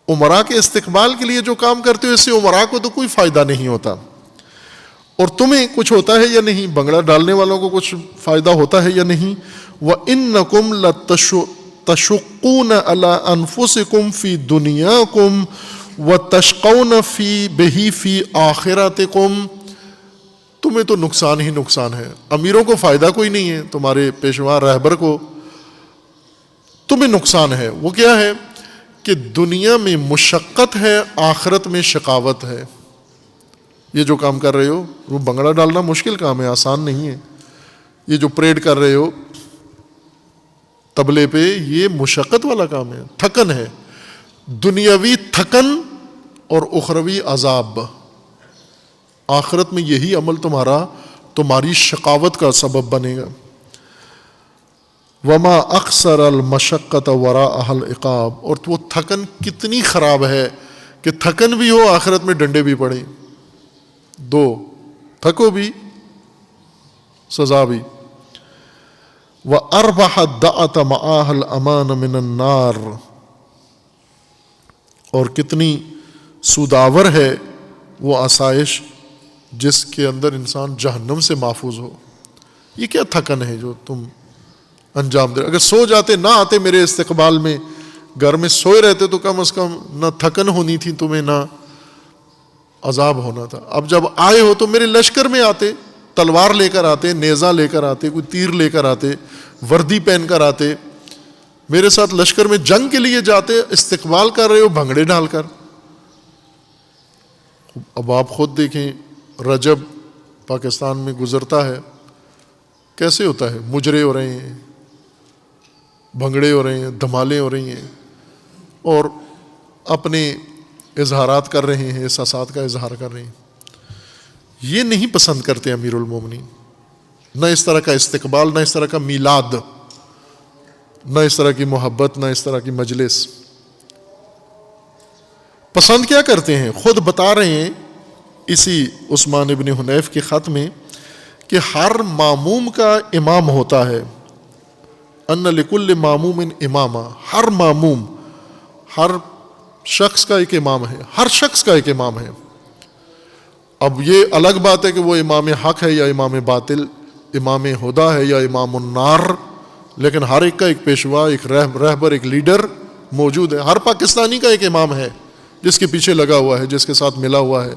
امراء کے استقبال کے لیے جو کام کرتے ہو اس سے امراء کو تو کوئی فائدہ نہیں ہوتا، اور تمہیں کچھ ہوتا ہے یا نہیں، بنگڑا ڈالنے والوں کو کچھ فائدہ ہوتا ہے یا نہیں. وَإِنَّكُمْ لَتَشُقُّونَ عَلَىٰ أَنفُسِكُمْ فِي دُنْيَاكُمْ وَتَشْقَوْنَ بِهِ فِي آخِرَتِكُمْ، تمہیں تو نقصان ہی نقصان ہے. امیروں کو فائدہ کوئی نہیں ہے، تمہارے پیشوا رہبر کو تمہیں نقصان ہے. وہ کیا ہے کہ دنیا میں مشقت ہے، آخرت میں شقاوت ہے. یہ جو کام کر رہے ہو، وہ بنگڑا ڈالنا مشکل کام ہے، آسان نہیں ہے. یہ جو پریڈ کر رہے ہو تبلے پہ، یہ مشقت والا کام ہے، تھکن ہے، دنیاوی تھکن اور اخروی عذاب. آخرت میں یہی عمل تمہاری شقاوت کا سبب بنے گا. وما اکثر المشقت وراء العقاب، اور وہ تھکن کتنی خراب ہے کہ تھکن بھی ہو آخرت میں ڈنڈے بھی پڑیں، دو، تھکو بھی سزا بھی۔ وَأَرْبَحَ الدَّعَةَ مَعَاهَا الْأَمَانَ مِنَ النَّارِ، اور کتنی سوداور ہے وہ آسائش جس کے اندر انسان جہنم سے محفوظ ہو۔ یہ کیا تھکن ہے جو تم انجام دے؟ اگر سو جاتے، نہ آتے میرے استقبال میں، گھر میں سوئے رہتے تو کم از کم نہ تھکن ہونی تھی تمہیں، نہ عذاب ہونا تھا۔ اب جب آئے ہو تو میرے لشکر میں آتے، تلوار لے کر آتے، نیزہ لے کر آتے، کوئی تیر لے کر آتے، وردی پہن کر آتے، میرے ساتھ لشکر میں جنگ کے لیے جاتے، استقبال کر رہے ہو بھنگڑے ڈال کر۔ اب آپ خود دیکھیں، رجب پاکستان میں گزرتا ہے، کیسے ہوتا ہے؟ مجرے ہو رہے ہیں، بھنگڑے ہو رہے ہیں، دھمالیں ہو رہی ہیں، اور اپنے اظہارات کر رہے ہیں، احساسات کا اظہار کر رہے ہیں۔ یہ نہیں پسند کرتے امیر المومنین، نہ اس طرح کا استقبال، نہ اس طرح کا میلاد، نہ اس طرح کی محبت، نہ اس طرح کی مجلس۔ پسند کیا کرتے ہیں؟ خود بتا رہے ہیں اسی عثمان ابن حنیف کے خط میں کہ ہر ماموم کا امام ہوتا ہے، ان لکل ماموم امامہ، ہر ماموم، ہر شخص کا ایک امام ہے، ہر شخص کا ایک امام ہے۔ اب یہ الگ بات ہے کہ وہ امام حق ہے یا امام باطل، امام ہدیٰ ہے یا امام النار، لیکن ہر ایک کا ایک پیشوا، ایک رہبر، ایک لیڈر موجود ہے۔ ہر پاکستانی کا ایک امام ہے جس کے پیچھے لگا ہوا ہے، جس کے ساتھ ملا ہوا ہے،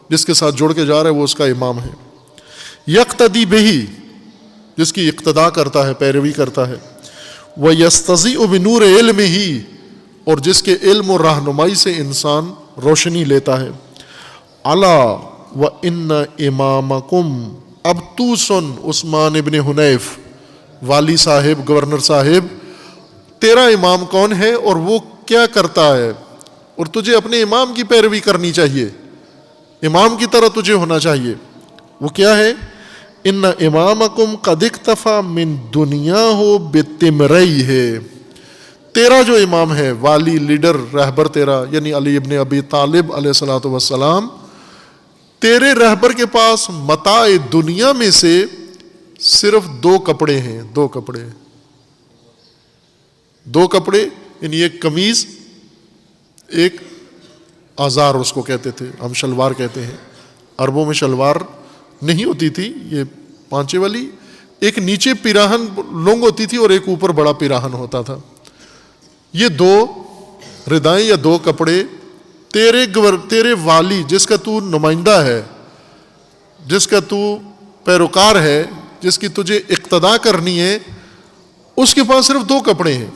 جس کے ساتھ جڑ کے جا رہا ہے، وہ اس کا امام ہے۔ یقتدی بہی، جس کی اقتداء کرتا ہے، پیروی کرتا ہے۔ وَيَسْتَضِیءُ بِنُورِ عِلْمِهِ، اور جس کے علم و رہنمائی سے انسان روشنی لیتا ہے۔ الا وَإِنَّ إِمَامَكُمْ، اب تو سن عثمان ابن حنیف، والی صاحب، گورنر صاحب، تیرا امام کون ہے اور وہ کیا کرتا ہے، اور تجھے اپنے امام کی پیروی کرنی چاہیے، امام کی طرح تجھے ہونا چاہیے۔ وہ کیا ہے؟ ان امامکم قد اکتفی من دنیاہ بتمریہ، تیرا جو امام ہے، والی، لیڈر، رہبر تیرا، یعنی علی ابن ابی طالب علیہ الصلوۃ والسلام، تیرے رہبر کے پاس متاع دنیا میں سے صرف دو کپڑے ہیں، دو کپڑے، دو کپڑے، یعنی ایک قمیض، ایک آزار اس کو کہتے تھے، ہم شلوار کہتے ہیں، عربوں میں شلوار نہیں ہوتی تھی یہ پانچے والی، ایک نیچے پیراہن لونگ ہوتی تھی اور ایک اوپر بڑا پیراہن ہوتا تھا۔ یہ دو ردائیں یا دو کپڑے تیرے والی، جس کا تو نمائندہ ہے، جس کا تو پیروکار ہے، جس کی تجھے اقتداء کرنی ہے، اس کے پاس صرف دو کپڑے ہیں۔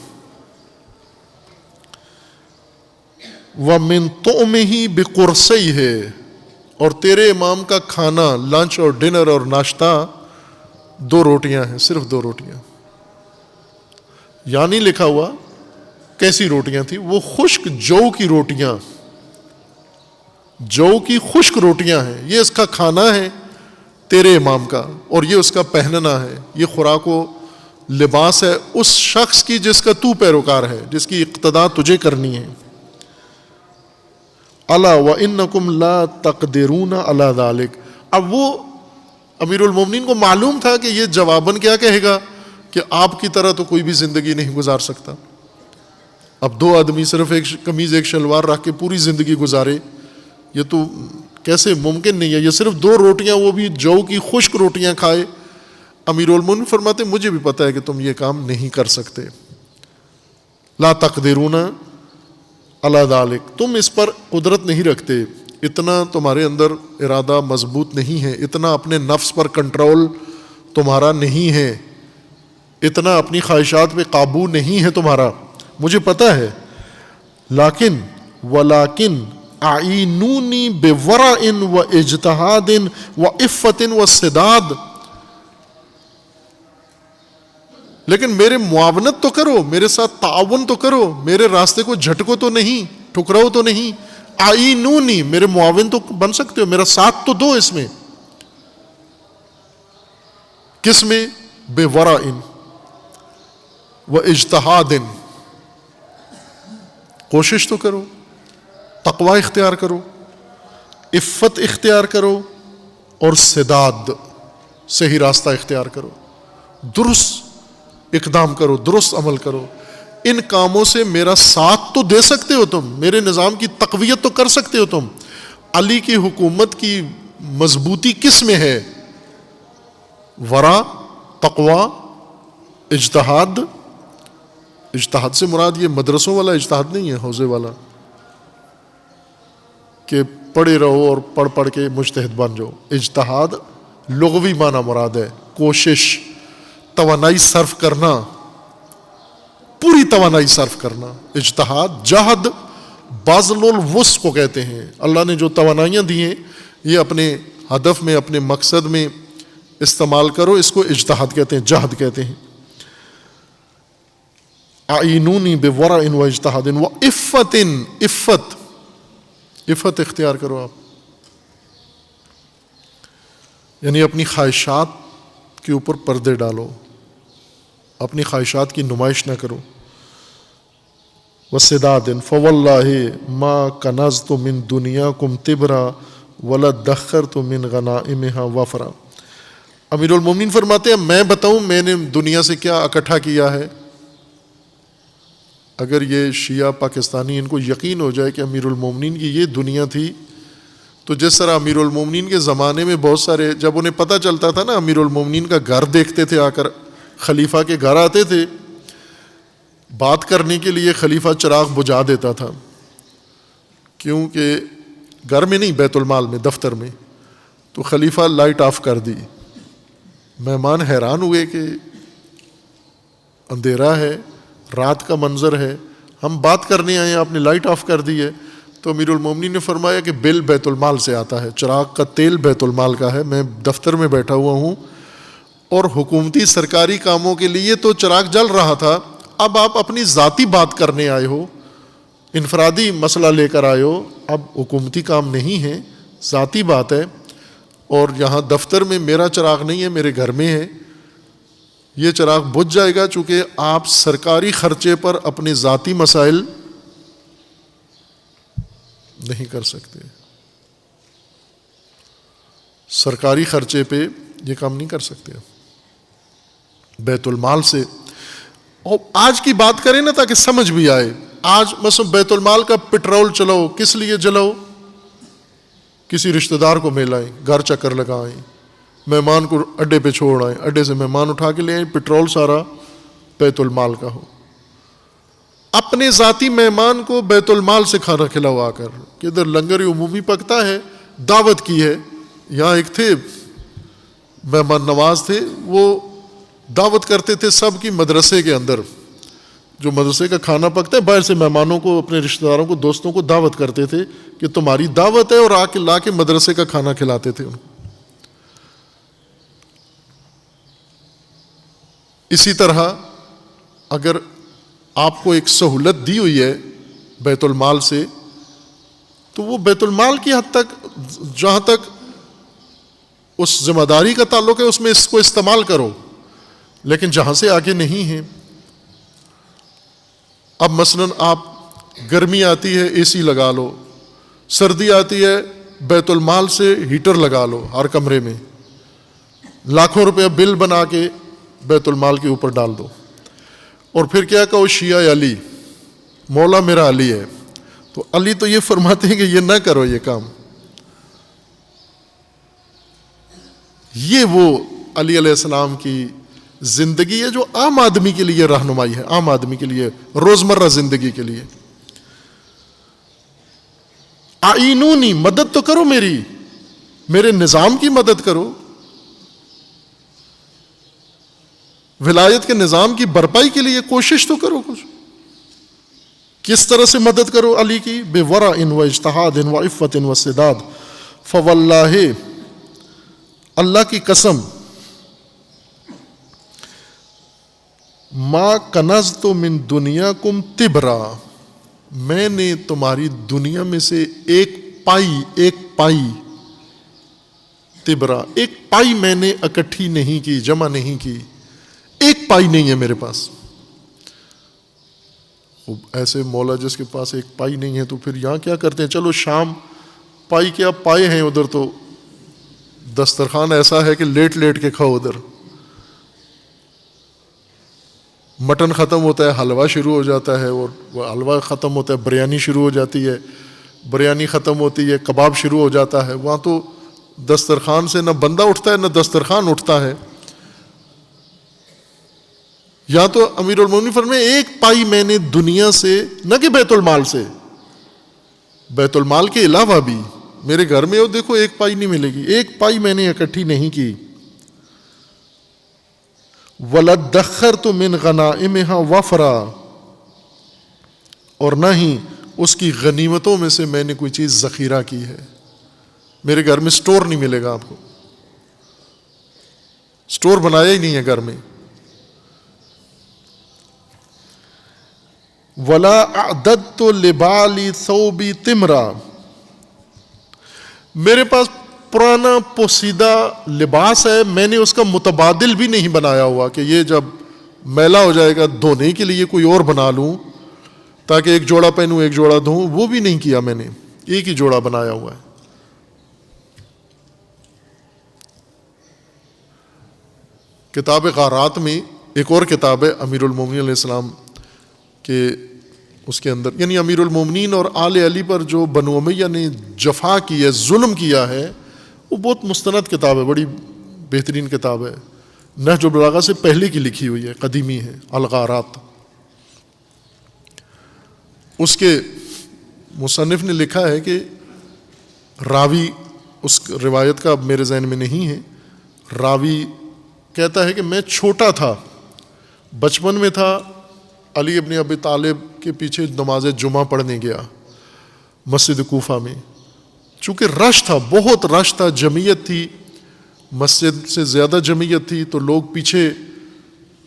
وَمِن طُعْمِهِ بِقُرْصَيْهِ، اور تیرے امام کا کھانا، لنچ اور ڈنر اور ناشتہ دو روٹیاں ہیں، صرف دو روٹیاں۔ یعنی لکھا ہوا کیسی روٹیاں تھیں؟ وہ خشک جو کی روٹیاں، جو کی خشک روٹیاں ہیں، یہ اس کا کھانا ہے تیرے امام کا، اور یہ اس کا پہننا ہے، یہ خوراک و لباس ہے اس شخص کی جس کا تو پیروکار ہے، جس کی اقتداء تجھے کرنی ہے۔ الا وانکم لا تقدرون علی ذلک، اب وہ امیر المومنین کو معلوم تھا کہ یہ جواباً کیا کہے گا کہ آپ کی طرح تو کوئی بھی زندگی نہیں گزار سکتا۔ اب دو آدمی صرف ایک قمیض ایک شلوار رکھ کے پوری زندگی گزارے، یہ تو کیسے ممکن نہیں ہے۔ یہ صرف دو روٹیاں، وہ بھی جو کی خشک روٹیاں کھائے۔ امیر المومنین فرماتے مجھے بھی پتہ ہے کہ تم یہ کام نہیں کر سکتے، لا تقدرون علی ذلک، تم اس پر قدرت نہیں رکھتے، اتنا تمہارے اندر ارادہ مضبوط نہیں ہے، اتنا اپنے نفس پر کنٹرول تمہارا نہیں ہے، اتنا اپنی خواہشات پہ قابو نہیں ہے تمہارا، مجھے پتہ ہے۔ ولیکن اعینونی بورع و اجتہاد و عفت و سداد، لیکن میرے معاونت تو کرو، میرے ساتھ تعاون تو کرو، میرے راستے کو جھٹکو تو نہیں، ٹھکراؤ تو نہیں۔ اعینونی، میرے معاون تو بن سکتے ہو، میرا ساتھ تو دو اس میں۔ کس میں؟ بورع، و اجتہاد، کوشش تو کرو، تقوی اختیار کرو، عفت اختیار کرو، اور سداد، صحیح راستہ اختیار کرو، درست اقدام کرو، درست عمل کرو۔ ان کاموں سے میرا ساتھ تو دے سکتے ہو تم، میرے نظام کی تقویت تو کر سکتے ہو تم۔ علی کی حکومت کی مضبوطی کس میں ہے؟ ورع، تقوی، اجتہاد۔ اجتہاد سے مراد یہ مدرسوں والا اجتہاد نہیں ہے، حوزے والا کہ پڑھے رہو اور پڑھ پڑھ کے مجتہد بن جاؤ۔ اجتہاد لغوی معنی مراد ہے کوشش، توانائی صرف کرنا، پوری توانائی صرف کرنا۔ اجتہاد، جہد باذل الوسع کو کہتے ہیں۔ اللہ نے جو توانائیاں دی ہیں یہ اپنے ہدف میں، اپنے مقصد میں استعمال کرو، اس کو اجتہاد کہتے ہیں، جہد کہتے ہیں۔ اعینونی بورع و اجتہاد و عفت، عفت اختیار کرو آپ، یعنی اپنی خواہشات کے اوپر پردے ڈالو، اپنی خواہشات کی نمائش نہ کرو۔ وسداد فواللہ ما کنزت من دنیاکم تبرا ولا ادخرت من غنائمها وفرا۔ امیر المومنین فرماتے ہیں میں بتاؤں میں نے دنیا سے کیا اکٹھا کیا ہے؟ اگر یہ شیعہ پاکستانی ان کو یقین ہو جائے کہ امیر المومنین کی یہ دنیا تھی، تو جس طرح امیر المومنین کے زمانے میں بہت سارے، جب انہیں پتہ چلتا تھا نا، امیر المومنین کا گھر دیکھتے تھے، آ کر خلیفہ کے گھر آتے تھے، بات کرنے کے لیے خلیفہ چراغ بجھا دیتا تھا، کیونکہ گھر میں نہیں، بیت المال میں، دفتر میں، تو خلیفہ لائٹ آف کر دی۔ مہمان حیران ہوئے کہ اندھیرا ہے، رات کا منظر ہے، ہم بات کرنے آئے ہیں، آپ نے لائٹ آف کر دی ہے۔ تو امیر المومنین نے فرمایا کہ بل بیت المال سے آتا ہے، چراغ کا تیل بیت المال کا ہے، میں دفتر میں بیٹھا ہوا ہوں اور حکومتی سرکاری کاموں کے لیے تو چراغ جل رہا تھا، اب آپ اپنی ذاتی بات کرنے آئے ہو، انفرادی مسئلہ لے کر آئے ہو، اب حکومتی کام نہیں ہے، ذاتی بات ہے، اور یہاں دفتر میں میرا چراغ نہیں ہے، میرے گھر میں ہے، یہ چراغ بجھ جائے گا، چونکہ آپ سرکاری خرچے پر اپنے ذاتی مسائل نہیں کر سکتے، سرکاری خرچے پہ یہ کام نہیں کر سکتے بیت المال سے۔ اور آج کی بات کریں نا تاکہ سمجھ بھی آئے، آج مثلا بیت المال کا پٹرول چلاؤ، کس لیے جلاؤ؟ کسی رشتہ دار کو ملائیں، گھر چکر لگائیں، مہمان کو اڈے پہ چھوڑ آئیں، اڈے سے مہمان اٹھا کے لے آئیں، پٹرول سارا بیت المال کا ہو۔ اپنے ذاتی مہمان کو بیت المال سے کھانا کھلاؤ آ کر، کہ ادھر لنگر عمومی پکتا ہے، دعوت کی ہے۔ یہاں ایک تھے مہمان نواز تھے، وہ دعوت کرتے تھے سب کی مدرسے کے اندر، جو مدرسے کا کھانا پکتا ہے، باہر سے مہمانوں کو، اپنے رشتہ داروں کو، دوستوں کو دعوت کرتے تھے کہ تمہاری دعوت ہے، اور آ کے لا کے مدرسے کا کھانا کھلاتے تھے ان کو۔ اسی طرح اگر آپ کو ایک سہولت دی ہوئی ہے بیت المال سے، تو وہ بیت المال کی حد تک، جہاں تک اس ذمہ داری کا تعلق ہے، اس میں اس کو استعمال کرو، لیکن جہاں سے آگے نہیں ہے۔ اب مثلا آپ، گرمی آتی ہے اے سی لگا لو، سردی آتی ہے بیت المال سے ہیٹر لگا لو ہر کمرے میں، لاکھوں روپے بل بنا کے بیت المال کے اوپر ڈال دو، اور پھر کیا کہو شیعہ علی، مولا میرا علی ہے، تو علی تو یہ فرماتے ہیں کہ یہ نہ کرو یہ کام۔ یہ وہ علی علیہ السلام کی زندگی ہے جو عام آدمی کے لیے رہنمائی ہے، عام آدمی کے لیے، روزمرہ زندگی کے لیے۔ آئینونی، مدد تو کرو میری، میرے نظام کی مدد کرو، ولایت کے نظام کی برپائی کے لیے کوشش تو کرو کچھ۔ کس طرح سے مدد کرو علی کی؟ بورع و اجتہاد و عفت و سداد، فواللہ، اللہ کی قسم، ما کنزت من دنیاکم تبرا، میں نے تمہاری دنیا میں سے ایک پائی تبرا، ایک پائی میں نے اکٹھی نہیں کی، جمع نہیں کی، ایک پائی نہیں ہے میرے پاس۔ ایسے مولا جس کے پاس ایک پائی نہیں ہے تو پھر یہاں کیا کرتے ہیں، چلو شام پائی کیا پائے ہیں ادھر، تو دسترخوان ایسا ہے کہ لیٹ لیٹ کے کھاؤ ادھر، مٹن ختم ہوتا ہے حلوہ شروع ہو جاتا ہے، اور وہ حلوہ ختم ہوتا ہے بریانی شروع ہو جاتی ہے، بریانی ختم ہوتی ہے کباب شروع ہو جاتا ہے، وہاں تو دسترخوان سے نہ بندہ اٹھتا ہے نہ دسترخوان اٹھتا ہے۔ یا تو امیر المومنین فرمائے ایک پائی میں نے دنیا سے، نہ کہ بیت المال سے، بیت المال کے علاوہ بھی میرے گھر میں دیکھو ایک پائی نہیں ملے گی، ایک پائی میں نے اکٹھی نہیں کی۔ وَلَدَّخَّرْتُ مِنْ غَنَائِمِهَا وَفْرًا، اور نہ ہی اس کی غنیمتوں میں سے میں نے کوئی چیز ذخیرہ کی ہے۔ میرے گھر میں سٹور نہیں ملے گا آپ کو، سٹور بنایا ہی نہیں ہے گھر میں۔ وَلَا أَعْدَدْتُ لِبَالِي ثَوْبِي تِمْرًا، میرے پاس پرانا پوسیدہ لباس ہے، میں نے اس کا متبادل بھی نہیں بنایا ہوا کہ یہ جب میلا ہو جائے گا دھونے کے لیے کوئی اور بنا لوں تاکہ ایک جوڑا پہنوں ایک جوڑا دھوں، وہ بھی نہیں کیا میں نے، ایک ہی جوڑا بنایا ہوا ہے۔ کتاب غارات میں ایک اور کتاب ہے امیر المومنین علیہ السلام کے، اس کے اندر یعنی امیر المومنین اور آل علی پر جو بنو امیہ نے جفا کی ہے، ظلم کیا ہے، وہ بہت مستند کتاب ہے، بڑی بہترین کتاب ہے، نہج البلاغہ سے پہلے کی لکھی ہوئی ہے، قدیمی ہے، الغارات۔ اس کے مصنف نے لکھا ہے کہ راوی اس روایت کا اب میرے ذہن میں نہیں ہے، راوی کہتا ہے کہ میں چھوٹا تھا، بچپن میں تھا، علی ابن ابی طالب کے پیچھے نماز جمعہ پڑھنے گیا مسجد کوفہ میں، چونکہ رش تھا، بہت رش تھا، جمعیت تھی، مسجد سے زیادہ جمعیت تھی، تو لوگ پیچھے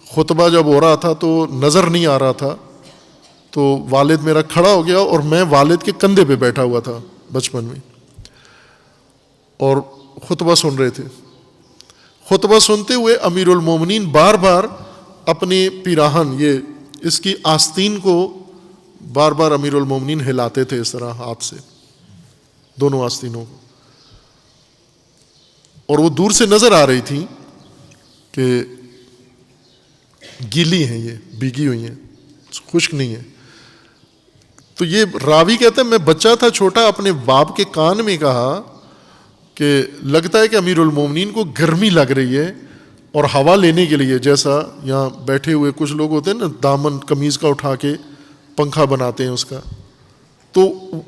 خطبہ جب ہو رہا تھا تو نظر نہیں آ رہا تھا، تو والد میرا کھڑا ہو گیا اور میں والد کے کندھے پہ بیٹھا ہوا تھا بچپن میں، اور خطبہ سن رہے تھے۔ خطبہ سنتے ہوئے امیر المومنین بار بار اپنی پیراہن، یہ اس کی آستین کو بار بار امیر المومنین ہلاتے تھے اس طرح ہاتھ سے، دونوں آستینوں کو، اور وہ دور سے نظر آ رہی تھی کہ گیلی ہیں، یہ بھیگی ہوئی ہیں، خشک نہیں ہے۔ تو یہ راوی کہتا ہے میں بچہ تھا چھوٹا، اپنے باپ کے کان میں کہا کہ لگتا ہے کہ امیر المومنین کو گرمی لگ رہی ہے، اور ہوا لینے کے لیے جیسا یہاں بیٹھے ہوئے کچھ لوگ ہوتے ہیں نا، دامن قمیض کا اٹھا کے پنکھا بناتے ہیں اس کا، تو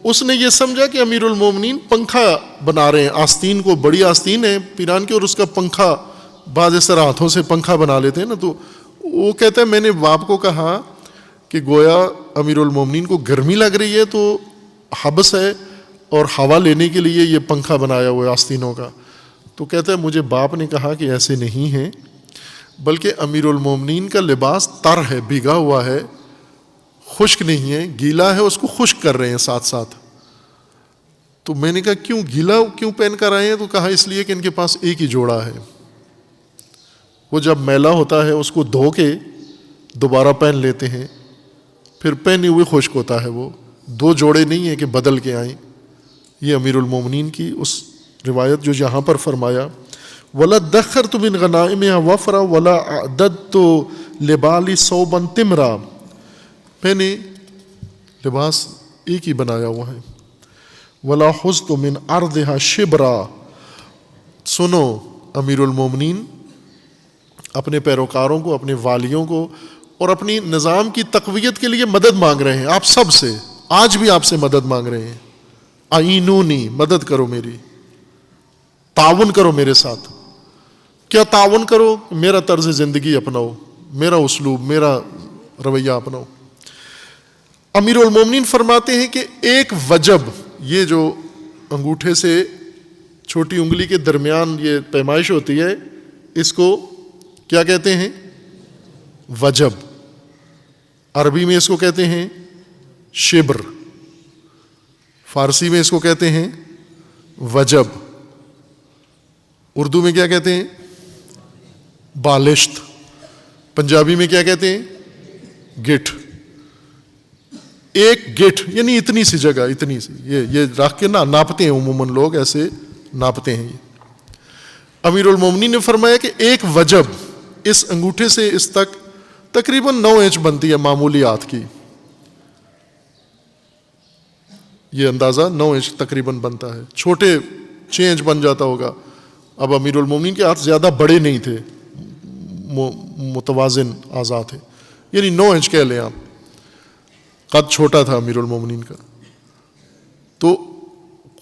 اس نے یہ سمجھا کہ امیر المومنین پنکھا بنا رہے ہیں، آستین کو، بڑی آستین ہے پیران کی، اور اس کا پنکھا بعض اس طرح ہاتھوں سے پنکھا بنا لیتے ہیں نا، تو وہ کہتا ہے میں نے باپ کو کہا کہ گویا امیر المومنین کو گرمی لگ رہی ہے تو حبس ہے، اور ہوا لینے کے لیے یہ پنکھا بنایا ہوا ہے آستینوں کا۔ تو کہتا ہے مجھے باپ نے کہا کہ ایسے نہیں ہے، بلکہ امیر المومنین کا لباس تر ہے، بھیگا ہوا ہے، خشک نہیں ہے، گیلا ہے، اس کو خشک کر رہے ہیں ساتھ ساتھ۔ تو میں نے کہا کیوں گیلا کیوں پہن کر آئے ہیں؟ تو کہا اس لیے کہ ان کے پاس ایک ہی جوڑا ہے، وہ جب میلا ہوتا ہے اس کو دھو کے دوبارہ پہن لیتے ہیں، پھر پہنے ہوئے خشک ہوتا ہے، وہ دو جوڑے نہیں ہیں کہ بدل کے آئیں۔ یہ امیر المومنین کی اس روایت جو یہاں پر فرمایا وَلَا دَخَّرْتُ مِنْ غَنَائِمِهَا وَفْرًا وَلَا أَعْدَدْتُ لِبَالِي ثَوْبًا تِمْرًا، میں نے لباس ایک ہی بنایا ہوا ہے۔ وَلَا حُزْتُ مِنْ عَرْضِهَا شِبْرًا، سنو امیر المومنین اپنے پیروکاروں کو، اپنے والیوں کو اور اپنی نظام کی تقویت کے لیے مدد مانگ رہے ہیں آپ سب سے، آج بھی آپ سے مدد مانگ رہے ہیں، اعینونی، مدد کرو میری، تعاون کرو میرے ساتھ۔ کیا تعاون کرو؟ میرا طرز زندگی اپناؤ، میرا اسلوب، میرا رویہ اپناؤ۔ امیر المومنین فرماتے ہیں کہ ایک وجب، یہ جو انگوٹھے سے چھوٹی انگلی کے درمیان یہ پیمائش ہوتی ہے، اس کو کیا کہتے ہیں؟ وجب۔ عربی میں اس کو کہتے ہیں شبر، فارسی میں اس کو کہتے ہیں وجب، اردو میں کیا کہتے ہیں؟ بالشت، پنجابی میں کیا کہتے ہیں؟ گٹھ۔ ایک گٹھ یعنی اتنی سی جگہ، اتنی سی، یہ رکھ کے ناپتے ہیں عموماً لوگ، ایسے ناپتے ہیں یہ۔ امیر المومنین نے فرمایا کہ ایک وجب اس انگوٹھے سے اس تک تقریباً 9 انچ بنتی ہے معمولی ہاتھ کی، یہ اندازہ 9 انچ تقریباً بنتا ہے، چھوٹے 6 انچ بن جاتا ہوگا۔ اب امیر المومنین کے ہاتھ زیادہ بڑے نہیں تھے، متوازن اعضاء تھے، یعنی 9 انچ کہہ لیں آپ، قد چھوٹا تھا امیر المومنین کا، تو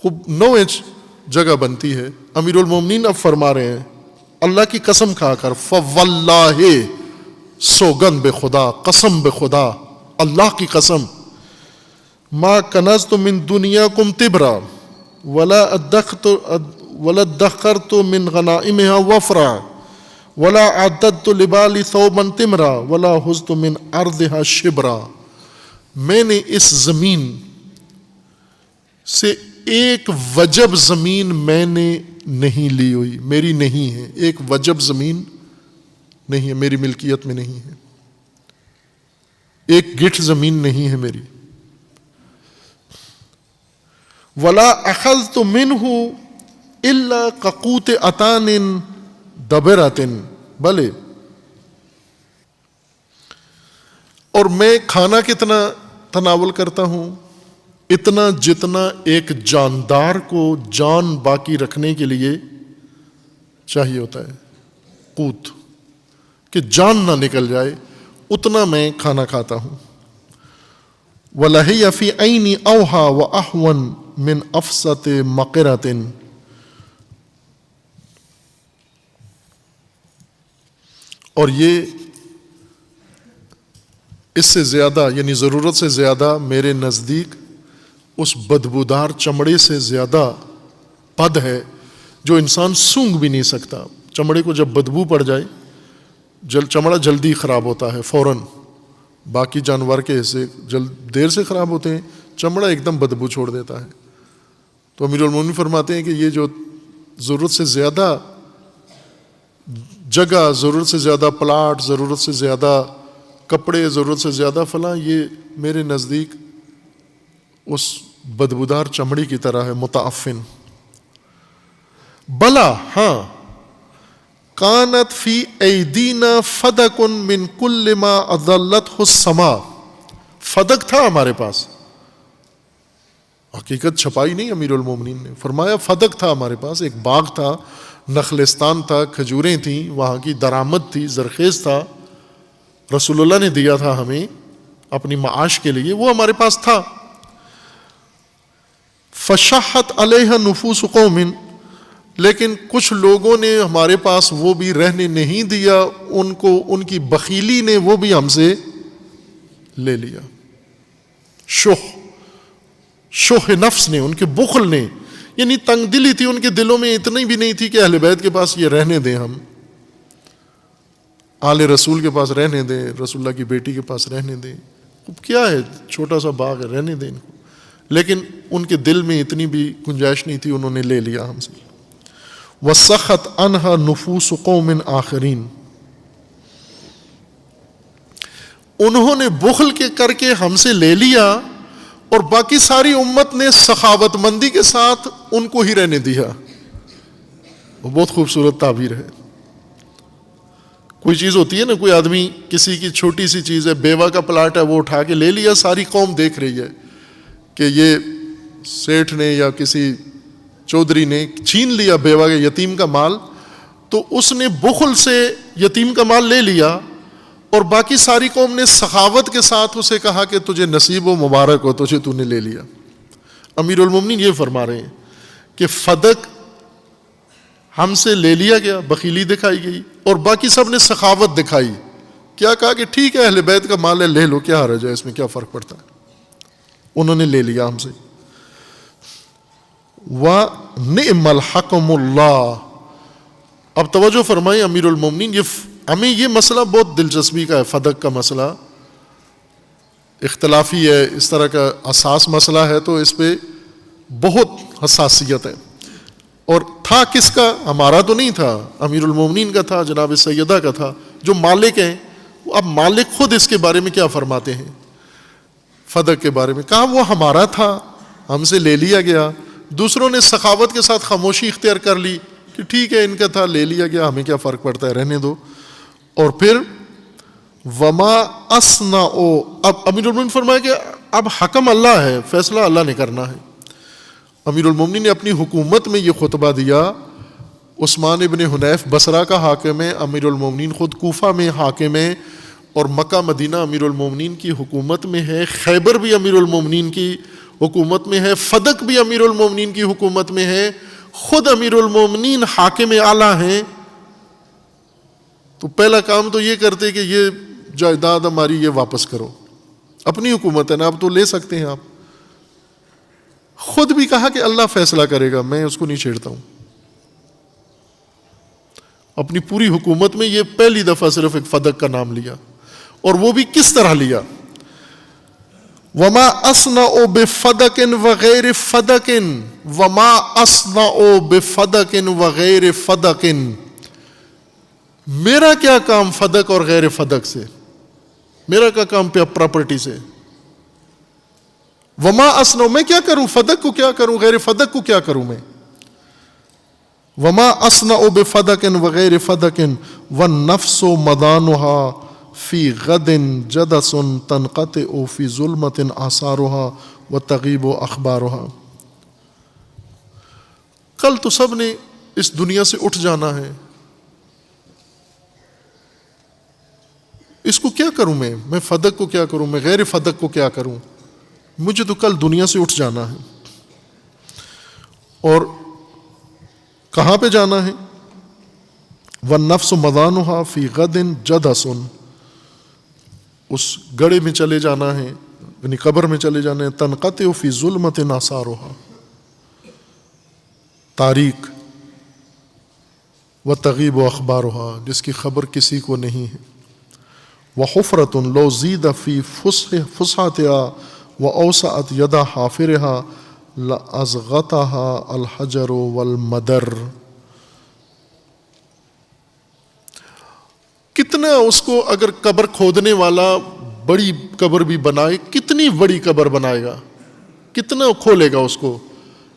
خوب 9 انچ جگہ بنتی ہے۔ امیر المومنین اب فرما رہے ہیں اللہ کی قسم کھا کر، فواللہ، سوگند بے خدا، قسم بے خدا، اللہ کی قسم، ما کنزت من دنیاکم تبرا ولا ادخرت من غنائمها وفرا ولا عددت لبالی ثوبا تمرا ولا حزت من ارضها شبرا۔ میں نے اس زمین سے ایک وجب زمین میں نے نہیں لی ہوئی، میری نہیں ہے، ایک وجب زمین نہیں ہے، میری ملکیت میں نہیں ہے، ایک گٹھ زمین نہیں ہے میری۔ ولا اخذت منہ الا ققوت اتان دبرۃ، بلے، اور میں کھانا کتنا تناول کرتا ہوں، اتنا جتنا ایک جاندار کو جان باقی رکھنے کے لیے چاہیے ہوتا ہے، قوت، کہ جان نہ نکل جائے، اتنا میں کھانا کھاتا ہوں۔ وَلَهِيَ فِي عَيْنِ أَوْحَى وَأَحْوَنَ مِنْ أَفْسَةِ مَقِرَةٍ، اور یہ اس سے زیادہ، یعنی ضرورت سے زیادہ میرے نزدیک اس بدبودار چمڑے سے زیادہ پد ہے جو انسان سونگھ بھی نہیں سکتا۔ چمڑے کو جب بدبو پڑ جائے، چمڑا جلدی خراب ہوتا ہے فوراً، باقی جانور کے حصے دیر سے خراب ہوتے ہیں، چمڑا ایک دم بدبو چھوڑ دیتا ہے۔ تو امیر المومنین فرماتے ہیں کہ یہ جو ضرورت سے زیادہ جگہ، ضرورت سے زیادہ پلاٹ، ضرورت سے زیادہ کپڑے، ضرورت سے زیادہ فلاں، یہ میرے نزدیک اس بدبودار چمڑی کی طرح ہے، متعفن۔ بلا، ہاں، کانت فی ایدینا فدق من کل ما اضلته السماء، فدق تھا ہمارے پاس، حقیقت چھپائی نہیں امیر المومنین نے، فرمایا فدق تھا ہمارے پاس، ایک باغ تھا، نخلستان تھا، کھجوریں تھیں، وہاں کی درآمد تھی، زرخیز تھا، رسول اللہ نے دیا تھا ہمیں اپنی معاش کے لیے، وہ ہمارے پاس تھا۔ فشحت علیہ نفوس قوم، لیکن کچھ لوگوں نے ہمارے پاس وہ بھی رہنے نہیں دیا، ان کو ان کی بخیلی نے وہ بھی ہم سے لے لیا، شح نفس نے، ان کے بخل نے، یعنی تنگ دلی تھی ان کے دلوں میں، اتنی بھی نہیں تھی کہ اہل بیت کے پاس یہ رہنے دیں، ہم آل رسول کے پاس رہنے دیں، رسول اللہ کی بیٹی کے پاس رہنے دیں، کیا ہے چھوٹا سا باغ ہے، رہنے دیں ان کو، لیکن ان کے دل میں اتنی بھی گنجائش نہیں تھی، انہوں نے لے لیا ہم سے۔ وَسَخَتْ عَنْهَا نُفُوسُ قَوْمٍ آخَرِينَ، انہوں نے بخل کے کر کے ہم سے لے لیا، اور باقی ساری امت نے سخاوت مندی کے ساتھ ان کو ہی رہنے دیا۔ وہ بہت خوبصورت تعبیر ہے۔ کوئی چیز ہوتی ہے نا، کوئی آدمی کسی کی چھوٹی سی چیز ہے، بیوہ کا پلاٹ ہے، وہ اٹھا کے لے لیا، ساری قوم دیکھ رہی ہے کہ یہ سیٹھ نے یا کسی چودھری نے چھین لیا بیوہ کے یتیم کا مال، تو اس نے بخل سے یتیم کا مال لے لیا، اور باقی ساری قوم نے سخاوت کے ساتھ اسے کہا کہ تجھے نصیب و مبارک ہو، تجھے تو نے لے لیا۔ امیر المومنین یہ فرما رہے ہیں کہ فدق ہم سے لے لیا گیا، بخیلی دکھائی گئی، اور باقی سب نے سخاوت دکھائی، کیا کہا کہ ٹھیک ہے اہل بیت کا مال ہے، لے لو، کیا حرج ہے، اس میں کیا فرق پڑتا ہے، انہوں نے لے لیا ہم سے۔ وَنِعْمَ الْحَكَمُ اللَّهُ، اب توجہ فرمائیں امیر المومنین، ہمیں یہ مسئلہ بہت دلچسپی کا ہے، فدق کا مسئلہ اختلافی ہے، اس طرح کا حساس مسئلہ ہے، تو اس پہ بہت حساسیت ہے، اور تھا کس کا؟ ہمارا تو نہیں تھا، امیر المومنین کا تھا، جناب سیدہ کا تھا، جو مالک ہیں۔ اب مالک خود اس کے بارے میں کیا فرماتے ہیں؟ فدق کے بارے میں، کہا وہ ہمارا تھا، ہم سے لے لیا گیا. دوسروں نے سخاوت کے ساتھ خاموشی اختیار کر لی کہ ٹھیک ہے ان کا تھا، لے لیا گیا، ہمیں کیا فرق پڑتا ہے، رہنے دو. اور پھر وما اصنعوا، اب امیر المومنین فرمایا کہ اب حکم اللہ ہے، فیصلہ اللہ نے کرنا ہے. امیر المومنین نے اپنی حکومت میں یہ خطبہ دیا. عثمان ابن حنیف بصرہ کا حاکم ہے، امیر المومنین خود کوفہ میں حاکم ہے، اور مکہ مدینہ امیر المومنین کی حکومت میں ہے، خیبر بھی امیر المومنین کی حکومت میں ہے، فدق بھی امیر المومنین کی حکومت میں ہے، خود امیر المومنین حاکم اعلیٰ ہیں. تو پہلا کام تو یہ کرتے کہ یہ جائیداد ہماری یہ واپس کرو، اپنی حکومت ہے نا، اب تو لے سکتے ہیں آپ. خود بھی کہا کہ اللہ فیصلہ کرے گا، میں اس کو نہیں چھیڑتا ہوں. اپنی پوری حکومت میں یہ پہلی دفعہ صرف ایک فدق کا نام لیا، اور وہ بھی کس طرح لیا. وما اصنع بفدق وغیر فدق، وما اصنع بفدق وغیر فدق، میرا کیا کام فدق اور غیر فدق سے، میرا کیا کام پراپرٹی سے. وما اصنع، میں کیا کروں، فدق کو کیا کروں، غیر فدق کو کیا کروں میں. وما اصنع بفدق وغیر فدق والنفس مدانها فی غد جدس تنقطع فی ظلمت آثارها وتغیب اخبارها. کل تو سب نے اس دنیا سے اٹھ جانا ہے، اس کو کیا کروں میں فدق کو کیا کروں، میں غیر فدق کو کیا کروں، مجھے تو کل دنیا سے اٹھ جانا ہے. اور کہاں پہ جانا ہے، والنفس مدانها فی غد جدس، اس گڑھے میں چلے جانا ہے، یعنی قبر میں چلے جانا ہے. تنقطع فی ظلمت آثارها، تاریک، وتغیب اخبارها، جس کی خبر کسی کو نہیں ہے. وحفرۃ لو زید فی فسحتها واوسعت یدا حافرها لازغتها الحجر والمدر. کتنا اس کو اگر قبر کھودنے والا بڑی قبر بھی بنائے، کتنی بڑی قبر بنائے گا، کتنا کھولے گا اس کو.